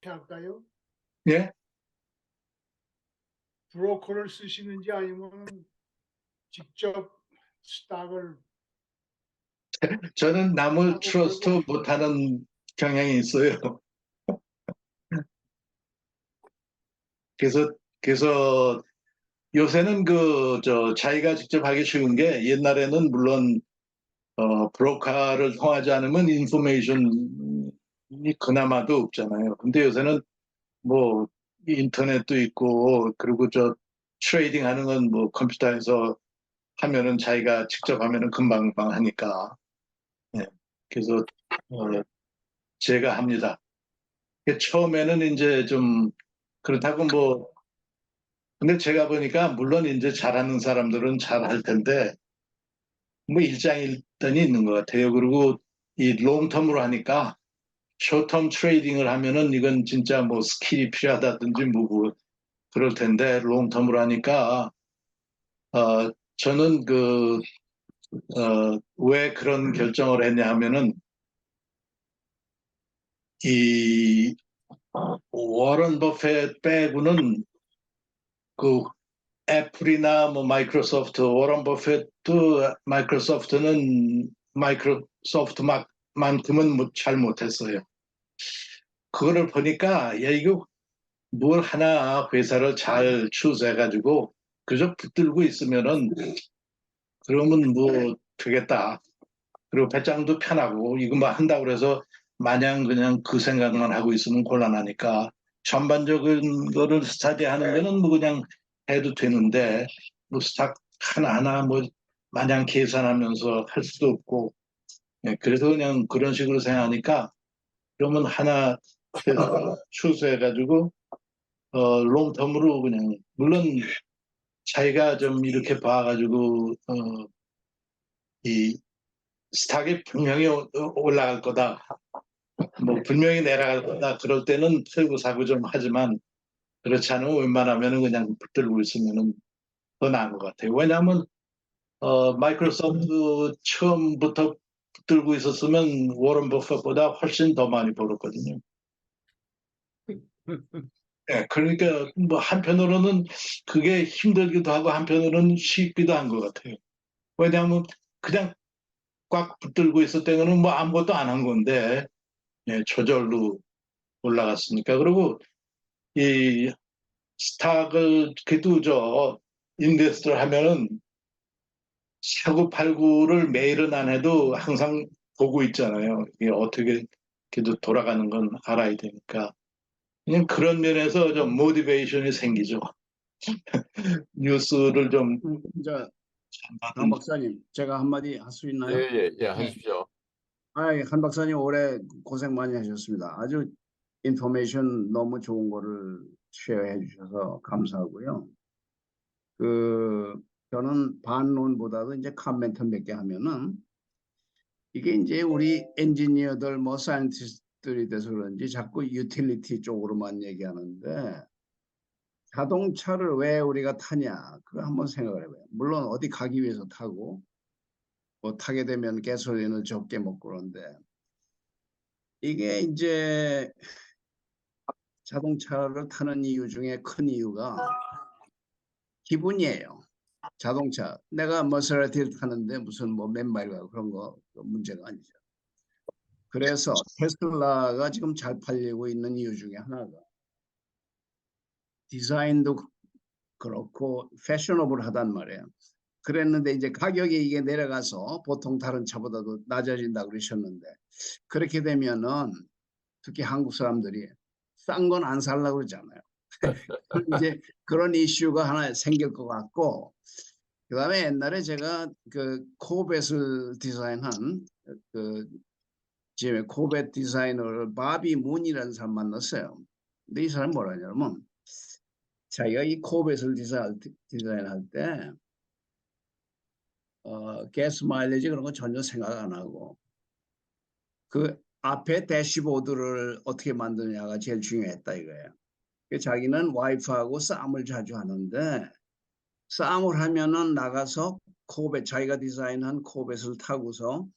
할까요? 예? 브로커를 쓰시는지 아니면 직접 스탁을 저는 남을 트러스트 못하는 경향이 있어요. 그래서 요새는 자기가 직접 하기 쉬운 게 옛날에는 물론 브로커를 통하지 않으면 인포메이션이 그나마도 없잖아요. 근데 요새는 인터넷도 있고 그리고 트레이딩 하는 건 컴퓨터에서 하면은 자기가 직접 하면은 금방 하니까. 예. 그래서 제가 합니다. 처음에는 이제 좀 그렇다고 근데 제가 보니까 물론 이제 잘하는 사람들은 잘할 텐데 일장일단이 있는 것 같아요. 그리고 이 롱텀으로 하니까 쇼텀 트레이딩을 하면은 이건 진짜 스킬이 필요하다든지 그럴 텐데 롱텀으로 하니까 저는 왜 그런 결정을 했냐 하면은 이 워런 버핏 빼고는 애플이나 워런 버핏도 마이크로소프트는 마이크로소프트만큼은 잘 못했어요. 그거를 보니까 이거 뭘 하나 회사를 잘 추스해가지고 그저 붙들고 있으면은 그러면 되겠다. 그리고 배짱도 편하고 이거 한다고 그래서 마냥 그냥 그 생각만 하고 있으면 곤란하니까 전반적인 거를 스타디하는 거는 그냥 해도 되는데 스탁 하나하나 마냥 계산하면서 할 수도 없고 그래서 그냥 그런 식으로 생각하니까 그러면 하나 추수해가지고 롱텀으로 그냥 물론 자기가 좀 이렇게 봐가지고 이 스탁이 분명히 올라갈 거다. 분명히 내려갈 거다. 그럴 때는 틀고 사고 좀 하지만 그렇지 않으면 웬만하면 그냥 붙들고 있으면 더 나은 것 같아요. 왜냐하면 마이크로소프트 처음부터 붙들고 있었으면 워런 버핏보다 훨씬 더 많이 벌었거든요. 예, 그러니까 뭐 한편으로는 그게 힘들기도 하고 한편으로는 쉽기도 한 것 같아요. 왜냐하면 그냥 꽉 붙들고 있을 때는 뭐 아무것도 안 한 건데 예, 저절로 올라갔으니까. 그리고 이 스탁을 그래도 저 인베스트를 하면은 사고 팔고를 매일은 안 해도 항상 보고 있잖아요. 이게 어떻게 그래도 돌아가는 건 알아야 되니까. 그냥 그런 면에서 좀 모티베이션이 생기죠. 뉴스를 좀 이제 강 받은. 박사님, 제가 한마디 할 수 있나요? 예, 네. 하십시오. 한 박사님 올해 고생 많이 하셨습니다. 아주 인포메이션 너무 좋은 거를 쉐어해 주셔서 감사하고요. 저는 반론보다도 이제 카멘트 몇 개 하면은 이게 이제 우리 엔지니어들 뭐 사이언티스트들이 돼서 그런지 자꾸 유틸리티 쪽으로만 얘기하는데 자동차를 왜 우리가 타냐 그거 한번 생각을 해봐요. 물론 어디 가기 위해서 타고 뭐 타게 되면 가솔린을 적게 먹고 그런데 이게 이제 자동차를 타는 이유 중에 큰 이유가 기분이에요. 자동차 내가 머세라티를 타는데 무슨 뭐 몇 마일 가고 그런 거 문제가 아니죠. 그래서 테슬라가 지금 잘 팔리고 있는 이유 중에 하나가 디자인도 그렇고 패셔너블하단 말이에요. 그랬는데 이제 가격이 이게 내려가서 보통 다른 차보다도 낮아진다 그러셨는데 그렇게 되면은 특히 한국 사람들이 싼 건 안 살라고 그러잖아요. 이제 그런 이슈가 하나 생길 것 같고 그다음에 옛날에 제가 그 코벳을 디자인한 그 지금 코벳 디자이너를 바비 문이라는 사람 만났어요. 근데 이 사람 뭐라 하냐면 자기가 이 코벳을 디자인할 때 가스 마일리지 그런 거 전혀 생각 안 하고 그 앞에 대시보드를 어떻게 만드냐가 제일 중요했다 이거예요. 자기는 와이프하고 싸움을 자주 하는데 싸움을 하면은 나가서 코벳 자기가 디자인한 코벳을 타고서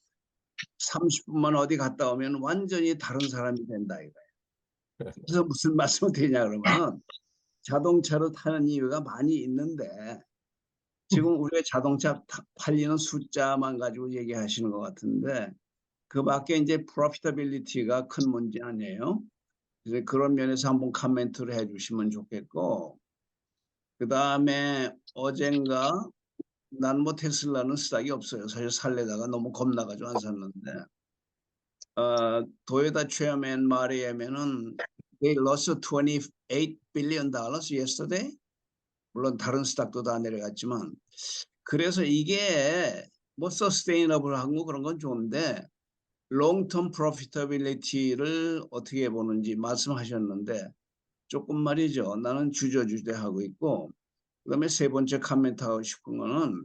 30분만 어디 갔다 오면 완전히 다른 사람이 된다 이거예요. 그래서 무슨 말씀을 드리냐 그러면 자동차를 타는 이유가 많이 있는데 지금 우리가 자동차 팔리는 숫자만 가지고 얘기하시는 것 같은데 그 밖에 이제 프로피터빌리티가 큰 문제 아니에요. 그래서 그런 면에서 한번 코멘트를 해주시면 좋겠고 그 다음에 어젠가 난 뭐 테슬라는 스탁이 없어요. 사실 살려다가 너무 겁나가지고 안 샀는데 도요타 체어맨 말에 의하면은 they lost $28 billion yesterday. 물론 다른 스탁도 다 내려갔지만 그래서 이게 뭐 서스테이너블한 거 그런 건 좋은데 롱텀 프로피터빌리티를 어떻게 보는지 말씀하셨는데 조금 말이죠. 나는 주저주저하고 있고 그다음에 세 번째 코멘트 하고 싶은 거는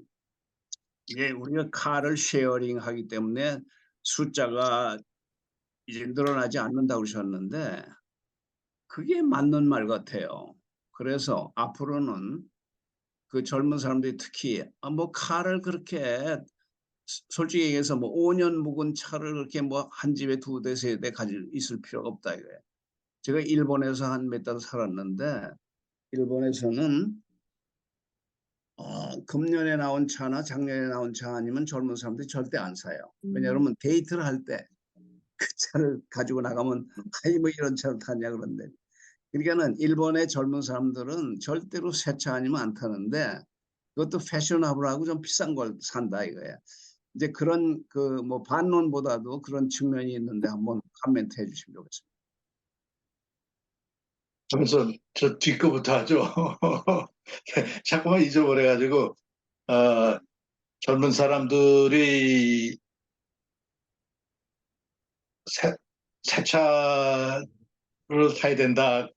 이게 우리가 카를 쉐어링하기 때문에 숫자가 이제 늘어나지 않는다고 그러셨는데 그게 맞는 말 같아요. 그래서 앞으로는 그 젊은 사람들이 특히 뭐 카를 그렇게 솔직히 얘기해서 뭐 5년 묵은 차를 그렇게 뭐 한 집에 2대 3대 가지고 있을 필요가 없다 이거예요. 제가 일본에서 한 몇 달 살았는데 일본에서는 금년에 나온 차나 작년에 나온 차 아니면 젊은 사람들이 절대 안 사요. 왜냐하면 데이트를 할 때 그 차를 가지고 나가면 아니 뭐 이런 차를 타냐 그런데 그러니까는 일본의 젊은 사람들은 절대로 새 차 아니면 안 타는데 그것도 패셔너블하고 좀 비싼 걸 산다 이거예요. 이제 그런 그 뭐 반론보다도 그런 측면이 있는데 한번 코멘트 해주시면 좋겠습니다. 하면서 저 뒷거부터 하죠. 자꾸만 잊어버려가지고 젊은 사람들이 새 차를 타야 된다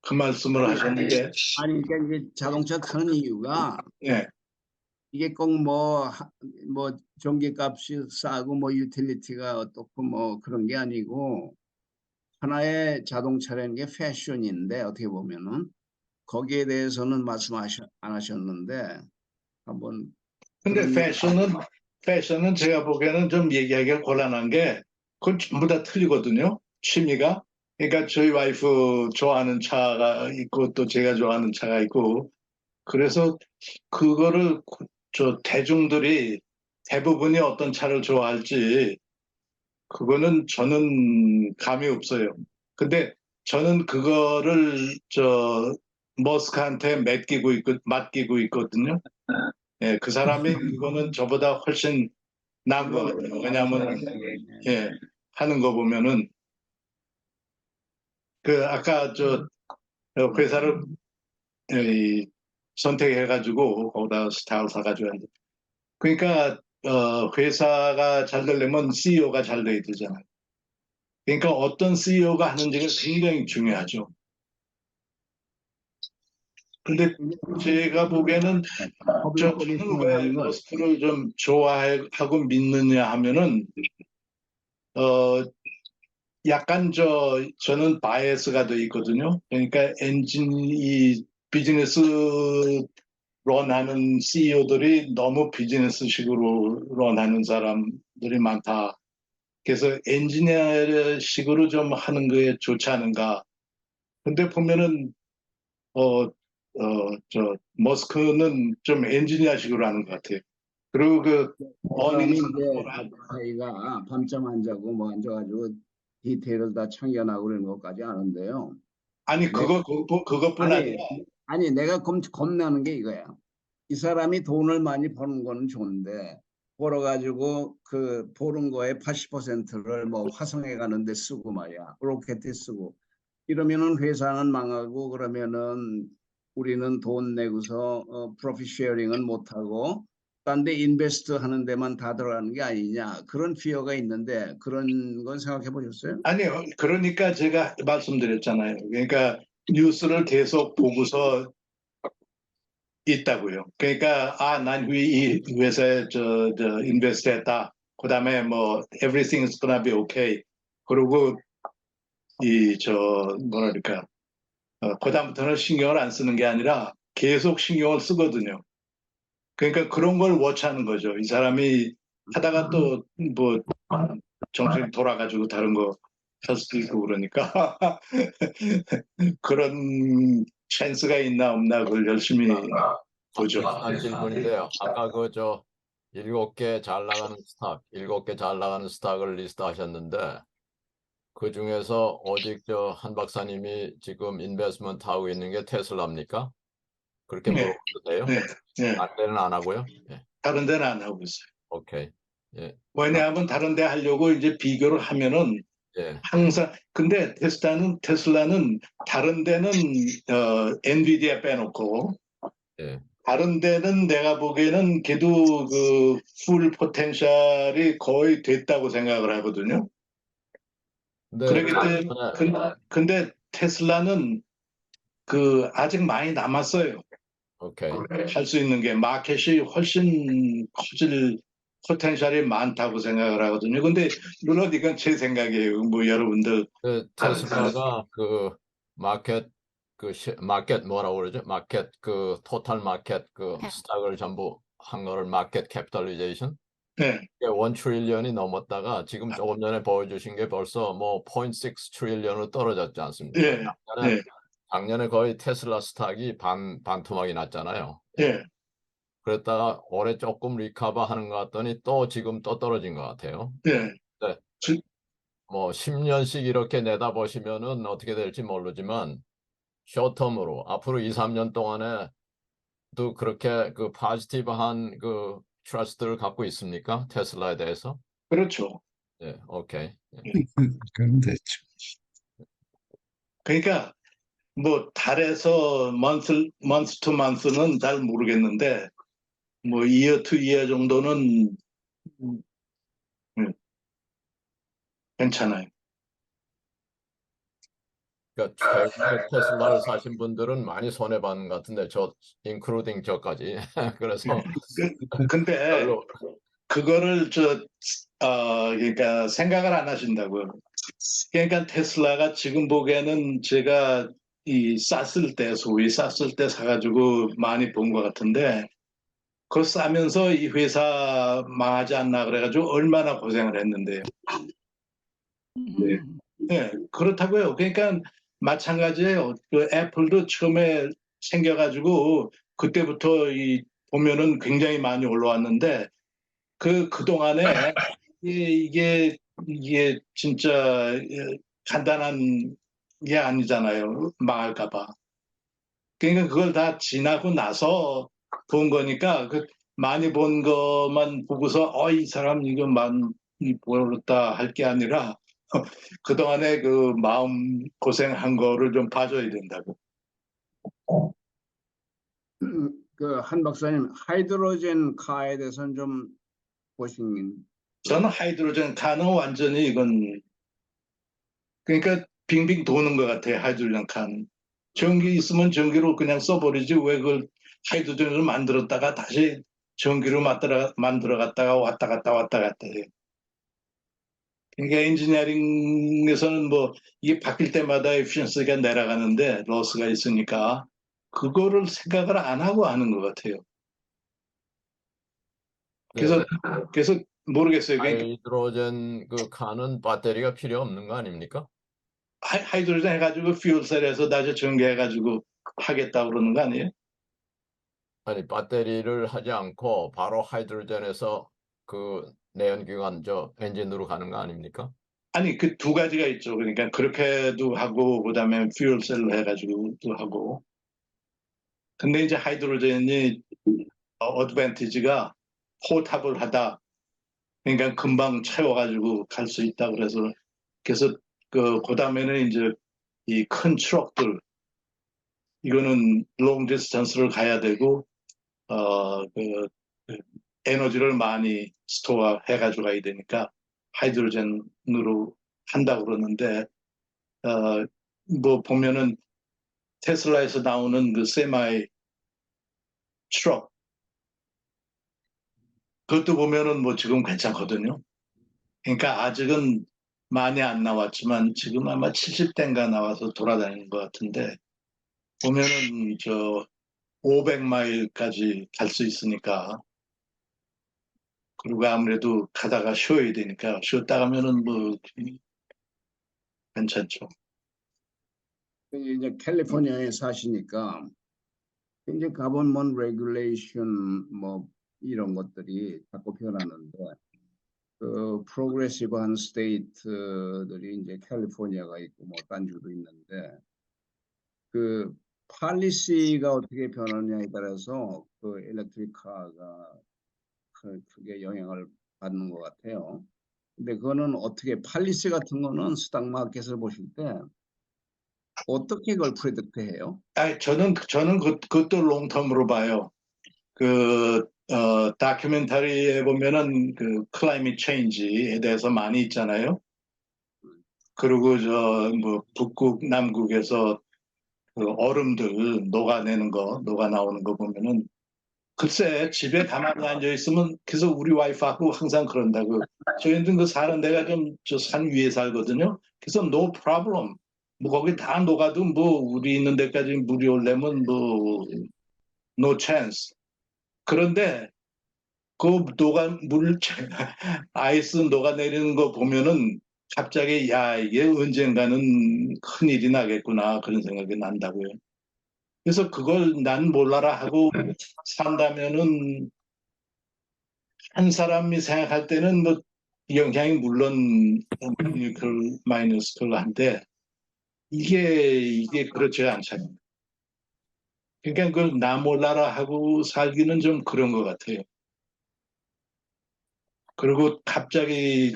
그 말씀을 하셨는데 아니 그러니까 이제 자동차 타는 이유가 예. 이게 꼭 뭐 전기값이 싸고 뭐 유틸리티가 어떻고 뭐 그런 게 아니고 하나의 자동차라는 게 패션인데 어떻게 보면은 거기에 대해서는 말씀 안 하셨는데 한번 근데 그런 패션은 제가 보기에는 좀 얘기하기가 곤란한 게 그건 전부 다 틀리거든요. 취미가 그러니까 저희 와이프 좋아하는 차가 있고 또 제가 좋아하는 차가 있고 그래서 그거를 저 대중들이 대부분이 어떤 차를 좋아할지 그거는 저는 감이 없어요. 근데 저는 그거를 저 머스크한테 맡기고 있거든요. 예, 그 사람이 그거는 저보다 훨씬 나은 것 같아요. 왜냐하면 예, 하는 거 보면은 그 아까 저 회사를 이, 선택해가지고 거기다 스타를 사가지고 하는데 그러니까 회사가 잘 되려면 CEO가 잘 돼야 되잖아요. 그러니까 어떤 CEO가 하는지가 굉장히 중요하죠. 근데 제가 보기에는 저는 왜 머스크를 좀 좋아하고 믿느냐 하면은 약간 저는 바이어스가 돼 있거든요. 그러니까 이 비즈니스 런하는 CEO들이 너무 비즈니스식으로 런하는 사람들이 많다. 그래서 엔지니어식으로 좀 하는 거에 좋지 않은가. 근데 보면은 머스크는 좀 엔지니어식으로 하는 것 같아요. 그리고 그 사람이 이제 자기가 밤잠 안 자고 뭐 앉아가지고 디테일을 다 참견하고 그러는 것까지 아는데요. 아니 그것뿐 아니라 아니 내가 겁나는 게 이거야. 이 사람이 돈을 많이 버는 거는 좋은데 벌어가지고 그 버는 거에 80%를 뭐 화성에 가는데 쓰고 말이야. 로켓에 쓰고 이러면은 회사는 망하고 그러면은 우리는 돈 내고서 프로핏 쉐어링은 못하고 딴 데 인베스트 하는 데만 다 들어가는 게 아니냐 그런 피어가 있는데 그런 건 생각해 보셨어요? 아니요. 그러니까 제가 말씀드렸잖아요. 그러니까 뉴스를 계속 보고서 있다고요. 그러니까 난 이 회사에 인베스트 했다. 그다음에 뭐 everything is gonna be okay. 그리고 뭐랄까 그다음부터는 신경을 안 쓰는 게 아니라 계속 신경을 쓰거든요. 그러니까 그런 걸 워치하는 거죠. 이 사람이 하다가 또 뭐 정신이 돌아가지고 다른 거 할 수도 있고 그러니까 그런 찬스가 있나 없나 그걸 열심히 보죠. 한 질문인데요. 아까 그 7개 잘 나가는 스탁, 7개 잘 나가는 스탁을 리스트하셨는데 그 중에서 오직 한 박사님이 지금 인베스트먼트 하고 있는 게 테슬라입니까? 그렇게 네. 물어봐도 돼요? 네. 다른 데는 안 하고요? 다른 데는 안 하고 있어요. 오케이. 예. 왜냐하면 다른 데 하려고 이제 비교를 하면은 예. 항상 근데 테슬라는 다른 데는 엔비디아 빼놓고 예. 다른 데는 내가 보기에는 걔도 그 풀 포텐셜이 거의 됐다고 생각을 하거든요. 그렇기 때문에 근데 테슬라는 그 아직 많이 남았어요. 오케이. 할 수 있는 게 마켓이 훨씬 커질 포텐셜이 많다고 생각을 하거든요. 근데 물론 이건 제 생각이에요. 뭐 여러분들 테슬라가 그 마켓 마켓 뭐라고 그러죠? 마켓 그 토탈 마켓 그 스탁을 전부 한 거를 마켓 캐피탈리제이션? 네. 1 트릴리언이 넘었다가 지금 조금 전에 보여주신 게 벌써 뭐 0.6 트릴리언으로 떨어졌지 않습니까? 네. 작년에 거의 테슬라 스탁이 반토막이 났잖아요. 네. 그랬다가 올해 조금 리커버 하는 것 같더니 또 지금 또 떨어진 것 같아요. 네. 네. 뭐 10년씩 이렇게 내다보시면은 어떻게 될지 모르지만 숏텀으로 앞으로 2, 3년 동안에도 그렇게 그 포지티브한 그 트러스트를 갖고 있습니까? 테슬라에 대해서? 그렇죠. 네, 오케이. 그럼 됐죠. 그러니까 뭐 달에서 month to month는 잘 모르겠는데 뭐 year to year 정도는 괜찮아요. 그러니까 최근에 테슬라를 사신 분들은 많이 손해받는 것 같은데 인클루딩 저까지. 그래서 근데 그거를 그러니까 생각을 안 하신다고요. 그러니까 테슬라가 지금 보기에는 제가 소위 쌌을 때 사가지고 많이 본 것 같은데 그거 싸면서 이 회사 망하지 않나 그래가지고 얼마나 고생을 했는데요. 네. 예, 그렇다고요. 그러니까 마찬가지예요. 그 애플도 처음에 생겨가지고 그때부터 보면은 굉장히 많이 올라왔는데 그동안에 이게 진짜 간단한 게 아니잖아요. 망할까 봐. 그러니까 그걸 다 지나고 나서 본 거니까 많이 본 것만 보고서 이 사람 이거 많이 벌었다 할 게 아니라 그동안에 그 마음 고생한 거를 좀 봐줘야 된다고. 그 한 박사님 하이드로젠 카에 대해서는 좀 보신 저는 하이드로젠 칸은 완전히 이건 그러니까 빙빙 도는 것 같아요. 하이드로젠 칸. 전기 있으면 전기로 그냥 써버리지 왜 그걸 하이드로젠을 만들었다가 다시 전기로 만들어갔다가 왔다 갔다 해요. 그러니까 엔지니어링에서는 뭐 이게 바뀔 때마다 에피션시가 내려가는데 로스가 있으니까 그거를 생각을 안 하고 하는 것 같아요. 그래서 모르겠어요. 그러니까 하이드로젠 그 칸은 배터리가 필요 없는 거 아닙니까? 하이드로젠 해가지고 퓨얼셀에서 다시 전개해가지고 하겠다 그러는 거 아니에요? 아니, 배터리를 하지 않고 바로 하이드로젠에서 그 내연기관 엔진으로 가는 거 아닙니까? 아니 그 두 가지가 있죠. 그러니까 그렇게도 하고 그다음에 퓨얼셀로 해가지고도 하고. 근데 이제 하이드로젠이 어드밴티지가 포탑을 하다. 그러니까 금방 채워가지고 갈 수 있다 그래서 그다음에는 이제 이 큰 트럭들 이거는 롱 디스턴스를 가야 되고 그 에너지를 많이 스토어 해가지고 가야 되니까 하이드로젠으로 한다고 그러는데 뭐 보면은 테슬라에서 나오는 그 세마이 트럭 그것도 보면은 뭐 지금 괜찮거든요. 그러니까 아직은 많이 안 나왔지만 지금 아마 70대인가 나와서 돌아다니는 것 같은데 보면은 500마일까지 갈 수 있으니까 그리고 아무래도 가다가 쉬어야 되니까 쉬었다 가면은 뭐 괜찮죠. 이제 캘리포니아에 사시니까 이제 가본먼 레귤레이션 뭐 이런 것들이 자꾸 변하는데 그 프로그레시브한 스테이트들이 이제 캘리포니아가 있고 뭐 딴 주도 있는데 그 팔리시가 어떻게 변하느냐에 따라서 그 일렉트릭 카가 크게 영향을 받는 것 같아요. 근데 그거는 어떻게 팔리시 같은 거는 스탁 마켓을 보실 때 어떻게 그걸 프레딕트해요? 저는 그것도 롱텀으로 봐요. 다큐멘터리에 보면은 그 클라이밋 체인지에 대해서 많이 있잖아요. 그리고 뭐 북극, 남극에서 그 얼음들 녹아 나오는 거 보면은 글쎄 집에 가만히 앉아 있으면 그래서 우리 와이프하고 항상 그런다고 저희는 그 사는 데가 좀 저 산 위에 살거든요. 그래서 no problem. 뭐 거기 다 녹아도 뭐 우리 있는 데까지 물이 오려면 뭐 no chance. 그런데 그 아이스 녹아내리는 거 보면은 갑자기 야 이게 언젠가는 큰일이 나겠구나 그런 생각이 난다고요. 그래서 그걸 난 몰라라 하고 산다면은 한 사람이 생각할 때는 뭐 영향이 물론 마이너스한데 이게 그렇지 않잖아요. 그러니까 그걸 나 몰라라 하고 살기는 좀 그런 것 같아요. 그리고 갑자기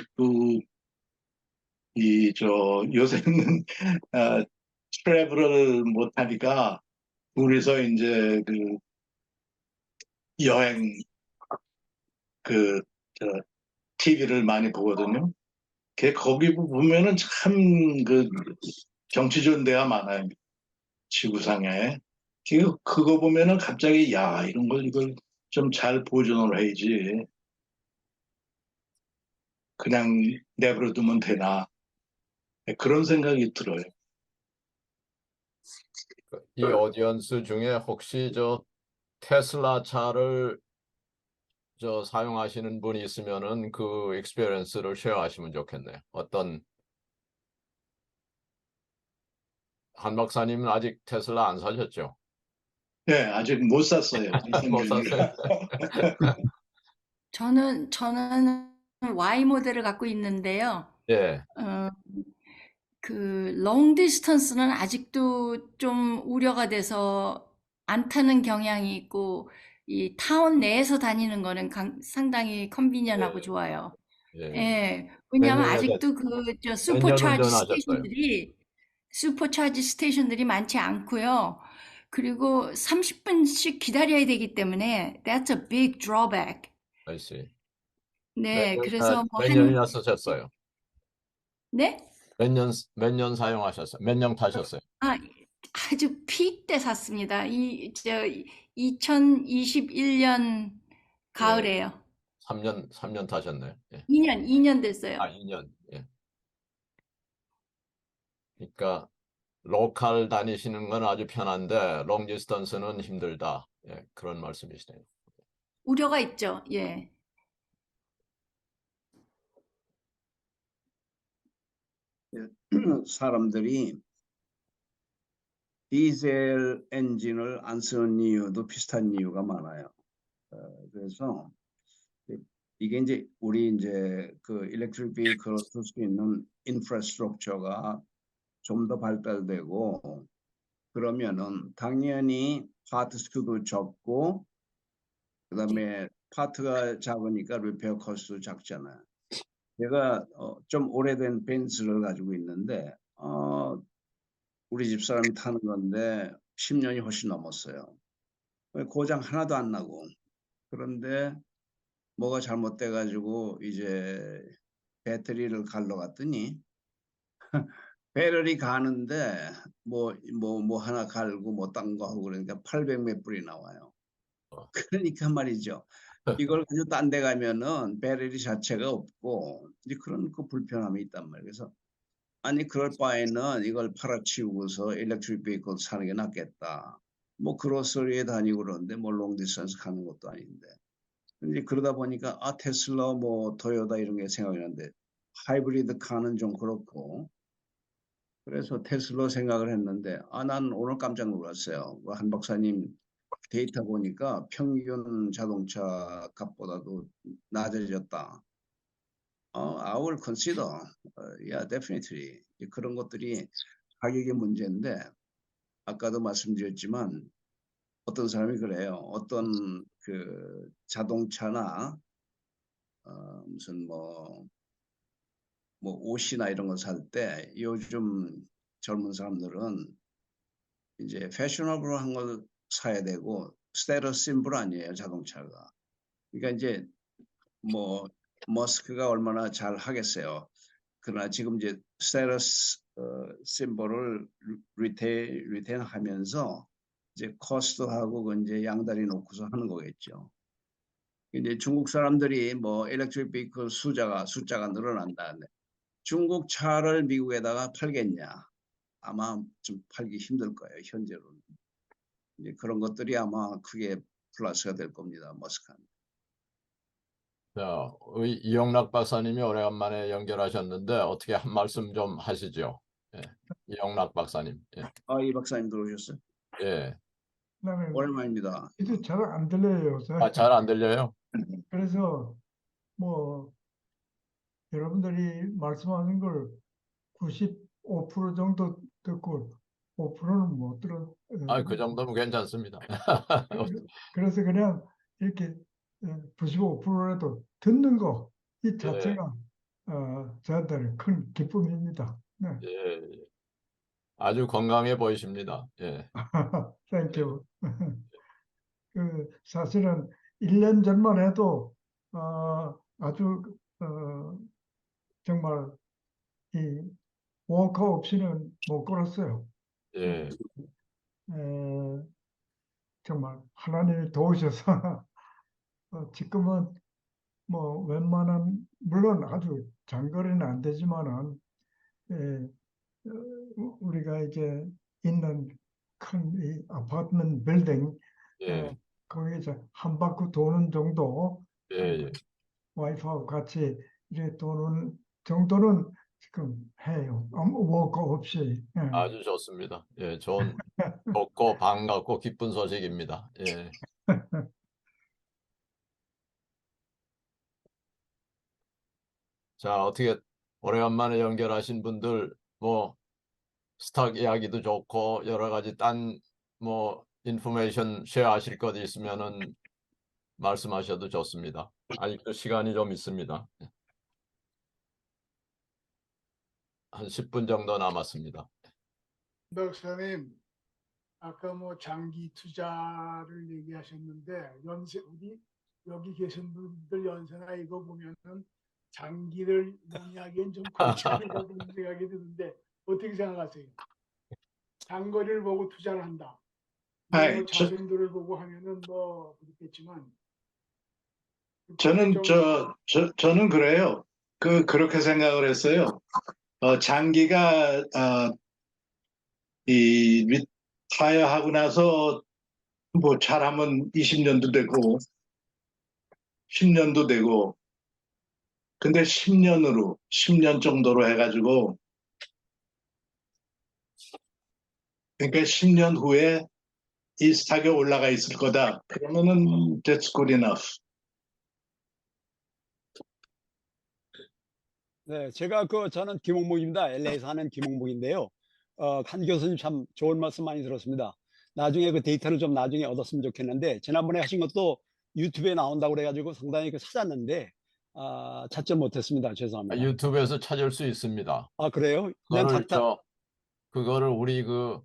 요새는 트래블을 못 하니까 둘이서 이제 여행 TV를 많이 보거든요. 거기 보면은 참 경치 좋은 데가 많아요. 지구상에. 그거 보면은 갑자기 야 이걸 좀 잘 보존을 해야지. 그냥 내버려 두면 되나. 그런 생각이 들어요. 이 오디언스 중에 혹시 테슬라 차를 사용하시는 분이 있으면은 그 익스피리언스를 쉐어하시면 좋겠네요. 어떤 한 박사님은 아직 테슬라 안 사셨죠? 네, 아직 못 샀어요. 못 샀어요? 저는 Y 모델을 갖고 있는데요. 예, 그 롱 디스턴스는 아직도 좀 우려가 돼서 안 타는 경향이 있고 이 타운 내에서 다니는 거는 상당히 컨비니언하고 예, 좋아요. 예. 예. 몇 왜냐하면 년이나 아직도 몇 년 운전하셨어요? 슈퍼차지 스테이션들이 많지 않고요. 그리고 30분씩 기다려야 되기 때문에 that's a big drawback. I see. 네, 그래서 뭐 몇 년이나 쓰셨어요? 네? 몇 년 사용하셨어요? 몇 년 타셨어요? 아주 픽 때 샀습니다. 2021년 가을에요. 3년 타셨네요. 예. 2년 됐어요. 2년. 예. 그러니까 로컬 다니시는 건 아주 편한데 롱 디스턴스는 힘들다. 예, 그런 말씀이시네요. 우려가 있죠. 예. 사람들이 디젤 엔진을 안 쓰는 이유도 비슷한 이유가 많아요. 그래서 이게 이제 우리 이제 그 일렉트릭 비클을 쓸 수 있는 인프라스트럭처가 좀 더 발달되고 그러면은 당연히 파트 수도 적고 그다음에 파트가 작으니까 리페어 코스트도 작잖아요. 제가 좀 오래된 벤츠를 가지고 있는데 우리 집사람이 타는 건데 10년이 훨씬 넘었어요. 고장 하나도 안 나고. 그런데 뭐가 잘못돼 가지고 이제 배터리를 갈러 갔더니 배럴이 가는데 뭐 하나 갈고 뭐 딴 거 하고 그러니까 800 몇 불이 나와요. 그러니까 말이죠. 이걸 가지고 딴 데 가면은 배럴이 자체가 없고 이제 그런 그 불편함이 있단 말이에요. 그래서 아니 그럴 바에는 이걸 팔아치우고서 일렉트릭 비클 사는 게 낫겠다. 뭐 그로서리에 다니고 그러는데 뭐 롱디스턴스 가는 것도 아닌데. 이제 그러다 보니까 테슬라 뭐 토요타 이런 게 생각이 나는데 하이브리드 카는 좀 그렇고 그래서 테슬라 생각을 했는데 난 오늘 깜짝 놀랐어요. 한 박사님 데이터 보니까 평균 자동차 값보다도 낮아졌다. I will consider. Yeah, definitely. 그런 것들이 가격의 문제인데 아까도 말씀드렸지만 어떤 사람이 그래요. 어떤 그 자동차나 무슨 뭐 옷이나 이런 거 살 때 요즘 젊은 사람들은 이제 패셔너블한 걸 사야 되고 스테러스 심볼 아니에요, 자동차가. 그러니까 이제 뭐 머스크가 얼마나 잘 하겠어요. 그러나 지금 이제 스테러스 심볼을 리테인 하면서 이제 코스트하고 그 이제 양다리 놓고서 하는 거겠죠. 이제 중국 사람들이 뭐 일렉트릭 비클 숫자가 늘어난다. 중국 차를 미국에다가 팔겠냐? 아마 좀 팔기 힘들 거예요, 현재로는. 이제 그런 것들이 아마 크게 플러스가 될 겁니다, 머스크한테. 자, 이영락 박사님이 오래간만에 연결하셨는데 어떻게 한 말씀 좀 하시죠? 예. 이영락 박사님. 예. 이 박사님 들어오셨어요? 예. 그다음에 오랜만입니다. 이제 잘 안 들려요, 요새. 잘 안 들려요? 그래서 뭐 여러분들이 말씀하는 걸 95% 정도 듣고 5%는 못 들어. 그 정도면 괜찮습니다. 그래서 그냥 이렇게 95%라도 듣는 거 이 자체가 저한테는 큰 기쁨입니다. 네. 예. 아주 건강해 보이십니다. 예. 땡큐. 사실은 1년 전만 해도 아주 정말 이 워커 없이는 못 걸었어요. 예. 정말 하나님이 도우셔서 지금은 뭐 웬만한 물론 아주 장거리는 안 되지만은 우리가 이제 있는 큰 이 아파트먼트 빌딩 예. 거기서 한 바퀴 도는 정도 예. 와이프하고 같이 이렇게 도는 정도는 지금 해요. 아무 워커 없이. 예. 아주 좋습니다. 예, 좋은, 좋고 반갑고 기쁜 소식입니다. 예. 자, 어떻게 오래간만에 연결하신 분들 뭐 스탁 이야기도 좋고 여러 가지 딴 뭐 인포메이션 쉐어하실 것 있으면은 말씀하셔도 좋습니다. 아직도 시간이 좀 있습니다. 한 10분 정도 남았습니다. 박사님, 아까 뭐 장기 투자를 얘기하셨는데 연세 우리 여기 계신 분들 연세나 이거 보면은 장기를 논의하기엔 좀 그렇지 않을까 그런 생각이 드는데 어떻게 생각하세요? 장거리를 보고 투자를 한다. 아이, 뭐 자손들을 보고 하면은 뭐 그렇겠지만 저는 저는 그래요. 그렇게 생각을 했어요. 장기가 이 리타이어하고 나서 뭐 잘하면 20년도 되고 10년도 되고 근데 10년 정도로 해가지고 그러니까 10년 후에 이 스탁에 올라가 있을 거다. 그러면은 that's good enough. 네, 저는 김홍묵입니다. LA에 사는 김홍묵인데요. 한 교수님 참 좋은 말씀 많이 들었습니다. 나중에 그 데이터를 좀 나중에 얻었으면 좋겠는데, 지난번에 하신 것도 유튜브에 나온다고 그래가지고 상당히 찾았는데, 찾지 못했습니다. 죄송합니다. 유튜브에서 찾을 수 있습니다. 아, 그래요? 그냥 그거를 우리 그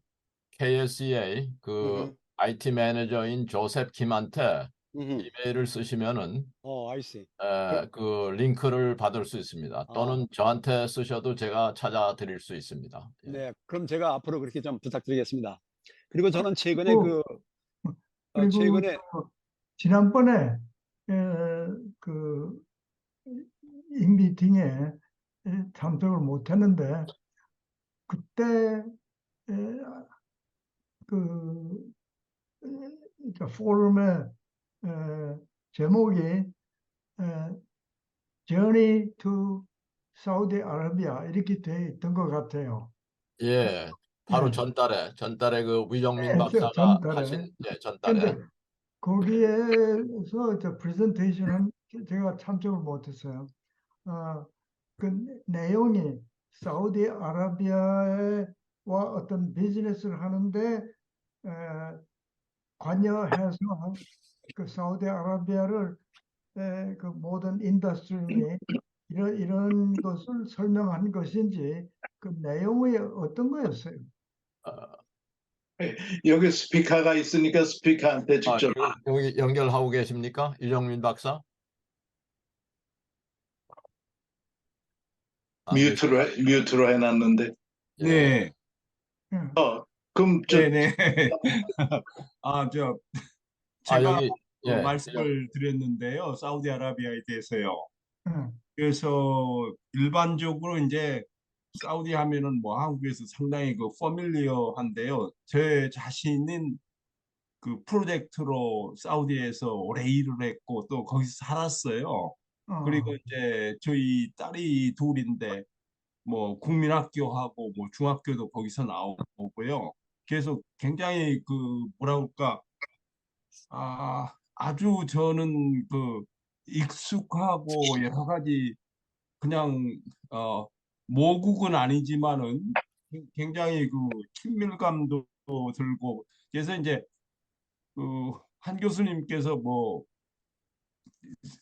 KSEA 그 IT 매니저인 조셉 김한테 이메일을 쓰시면은 I see. 그 링크를 받을 수 있습니다. 또는 저한테 쓰셔도 제가 찾아드릴 수 있습니다. 예. 네, 그럼 제가 앞으로 그렇게 좀 부탁드리겠습니다. 그리고 저는 최근에 그리고 최근에 지난번에 이 미팅에 참석을 못했는데 그때 포럼의 제목이 Journey to Saudi Arabia 이렇게 돼 있던 것 같아요. 예, 바로 네. 전달에 그 위정민 네, 박사가 전달에. 하신 전달에. 근데 거기에서 프레젠테이션은 제가 참석을 못했어요. 그 내용이 사우디아라비아와 어떤 비즈니스를 하는데 관여해서 그 사우디아라비아를 그 모든 인더스트리에 이런 것을 설명한 것인지 그 내용이 어떤 거였어요? 여기 스피커가 있으니까 스피커한테 직접 여기 연결하고 계십니까? 이정민 박사? 뮤트로 해놨는데. 네. 그럼 네네. 제가 여기 말씀을 드렸는데요. 사우디아라비아에 대해서요. 그래서 일반적으로 이제 사우디 하면은 뭐 한국에서 상당히 그 퍼밀리어한데요. 제 자신은 그 프로젝트로 사우디에서 오래 일을 했고 또 거기서 살았어요. 그리고 이제 저희 딸이 둘인데 뭐 국민학교하고 뭐 중학교도 거기서 나오고요. 그래서 굉장히 그 뭐라 그럴까 아주 저는 그 익숙하고 여러 가지 그냥 모국은 아니지만은 굉장히 그 친밀감도 들고 그래서 이제 그 한 교수님께서 뭐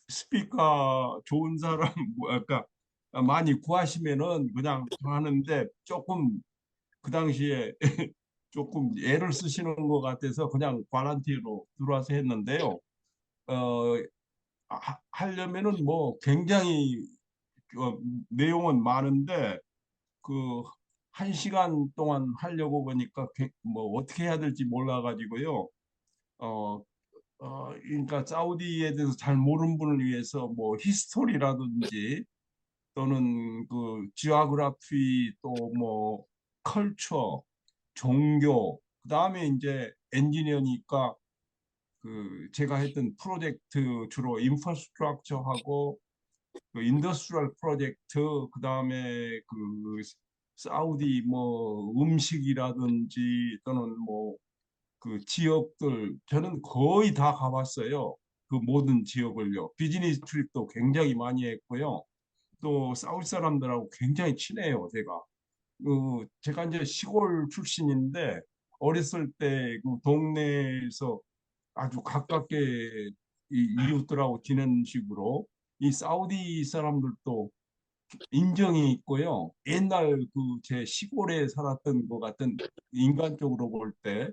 스피커 좋은 사람 뭐 아까 많이 구하시면은 그냥 하는데 조금 그 당시에 조금 애를 쓰시는 것 같아서 그냥 발란티로 들어와서 했는데요. 하려면은 뭐 굉장히 내용은 많은데 그 1시간 동안 하려고 보니까 뭐 어떻게 해야 될지 몰라가지고요. 그러니까 사우디에 대해서 잘 모르는 분을 위해서 뭐 히스토리라든지 또는 그 지오그래피 또 뭐 컬처, 종교, 그다음에 이제 엔지니어니까 그 제가 했던 프로젝트 주로 인프라스트럭처하고 그 인더스트리얼 프로젝트, 그다음에 그 사우디 뭐 음식이라든지 또는 뭐 그 지역들 저는 거의 다 가봤어요. 그 모든 지역을요. 비즈니스 트립도 굉장히 많이 했고요. 또 사우디 사람들하고 굉장히 친해요, 제가. 제가 이제 시골 출신인데 어렸을 때 그 동네에서 아주 가깝게 이웃들하고 지내는 식으로 이 사우디 사람들도 인정이 있고요. 옛날 그 제 시골에 살았던 것 같은 인간적으로 볼 때.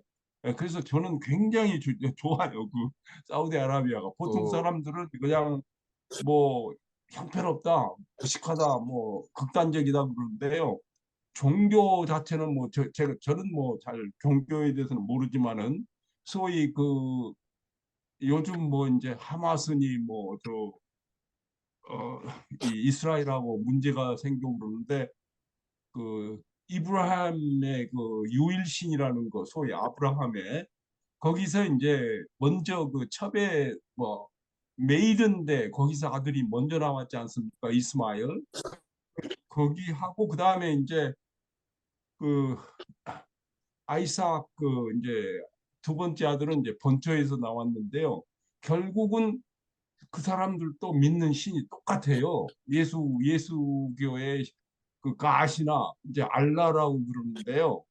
그래서 저는 굉장히 좋아요. 그 사우디아라비아가 보통 그 사람들은 그냥 뭐 형편없다, 무식하다, 뭐 극단적이다 그러는데요. 종교 자체는 뭐 저는 뭐 잘 종교에 대해서는 모르지만은 소위 그 요즘 뭐 이제 하마스니 이 이스라엘하고 문제가 생기고 그러는데 그 이브라함의 그 유일신이라는 거 소위 아브라함의 거기서 이제 먼저 그 첩에 뭐 메이든데 거기서 아들이 먼저 나왔지 않습니까? 이스마엘. 거기 하고 그다음에 이제 그 아이삭 그 이제 두 번째 아들은 이제 본토에서 나왔는데요. 결국은 그 사람들도 믿는 신이 똑같아요. 예수교의 그 가시나 이제 알라라고 그러는데요.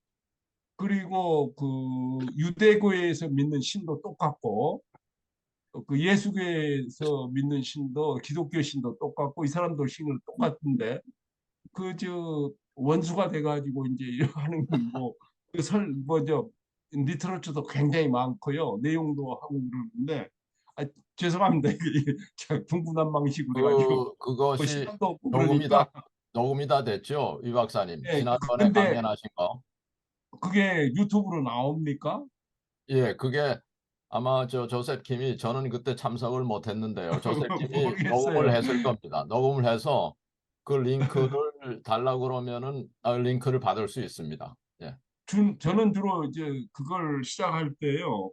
그리고 그 유대교에서 믿는 신도 똑같고 그 예수교에서 믿는 신도 기독교 신도 똑같고 이 사람들 신을 똑같은데 그 저 원수가 돼가지고 이제 하는 뭐설 뭐죠 리터러처도 굉장히 많고요. 내용도 하고 그러는데 죄송합니다. 이게 제가 중구난방식으로 해가지고 뭐 그것이 시간도 없고 녹음이 그러니까 다 됐죠, 이 박사님. 예, 지난번에 근데 강연하신 거. 그게 유튜브로 나옵니까? 예, 그게 아마 조셉 킴이 저는 그때 참석을 못 했는데요. 조셉 킴이 녹음을 모르겠어요. 했을 겁니다. 녹음을 해서 그 링크를 달라고 그러면은 링크를 받을 수 있습니다. 예. 저는 주로 이제 그걸 시작할 때요.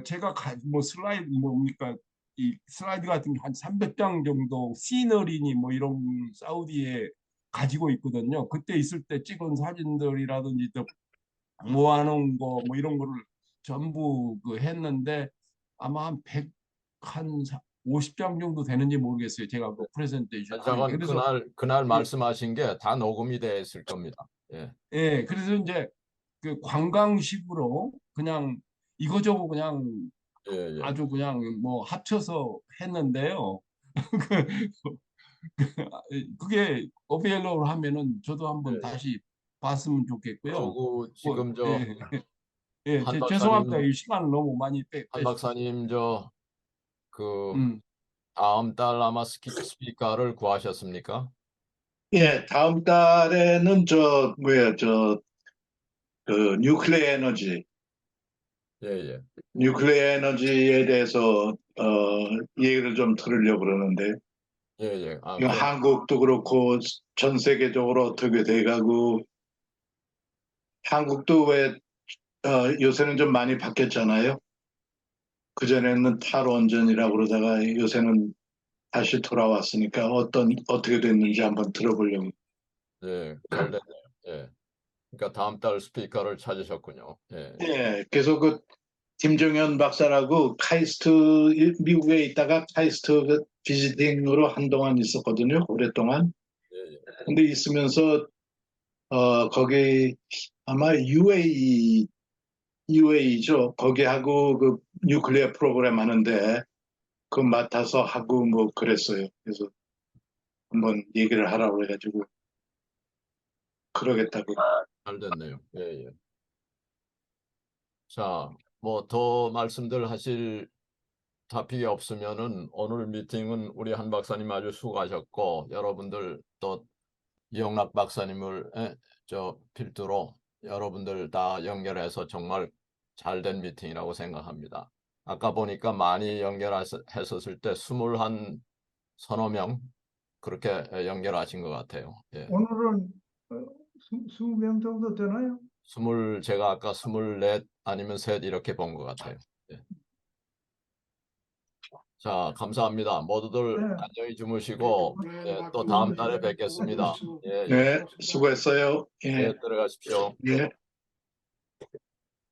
제가 뭐 슬라이드 뭡니까 이 슬라이드 같은 게 한 300장 정도 시너리니 뭐 이런 사우디에 가지고 있거든요. 그때 있을 때 찍은 사진들이라든지 또 모아놓은 거 뭐 이런 거를 전부 그 했는데 아마 한 50장 정도 되는지 모르겠어요. 제가 그 프레젠테이션 하는 게. 저건 그래서 그날 예, 말씀하신 게 다 녹음이 되어 있을 겁니다. 예. 예, 그래서 이제 그 관광식으로 그냥 이거저거 그냥 예, 예. 아주 그냥 뭐 합쳐서 했는데요. 그게 어베일러로 하면은 저도 한번 예, 예. 다시 봤으면 좋겠고요. 그리고 지금 한 죄송합니다. 박사님, 이 시간을 너무 많이 한 박사님 그 음. 다음 달 아마 스피커를 구하셨습니까? 예, 다음 달에는 그 예, 예. 뉴클리어 에너지에 대해서 얘기를 좀 들으려고 그러는데 예, 예. 이거 한국도 그렇고 전 세계적으로 어떻게 돼가고 한국도 왜 요새는 좀 많이 바뀌었잖아요. 그전에는 탈원전이라고 그러다가 요새는 다시 돌아왔으니까 어떻게 됐는지 한번 들어보려고. 예, 잘 됐네요. 예. 그러니까 다음 달 스피커를 찾으셨군요. 예. 예, 그래서 그 김정현 박사라고 미국에 있다가 카이스트 비지팅으로 한동안 있었거든요. 오랫동안. 예, 예. 근데 있으면서 거기 아마 UAE죠. 거기하고 그 뉴클리어 프로그램 하는데 그 맡아서 하고 뭐 그랬어요. 그래서 한번 얘기를 하라고 해가지고 그러겠다고. 잘 됐네요. 예, 예. 자, 뭐 더 말씀들 하실 토픽이 없으면은 오늘 미팅은 우리 한 박사님 아주 수고하셨고 여러분들 또 이영락 박사님을 필두로 여러분들 다 연결해서 정말 잘된 미팅이라고 생각합니다. 아까 보니까 많이 연결했었을 때 21 서너 명 그렇게 연결하신 것 같아요. 예. 오늘은 20명 정도 되나요? 제가 아까 24 아니면 셋 이렇게 본 것 같아요. 예. 자, 감사합니다. 모두들 네. 안녕히 주무시고 네, 또 다음 달에 뵙겠습니다. 예, 네, 수고했어요. 예, 들어가십시오. 예.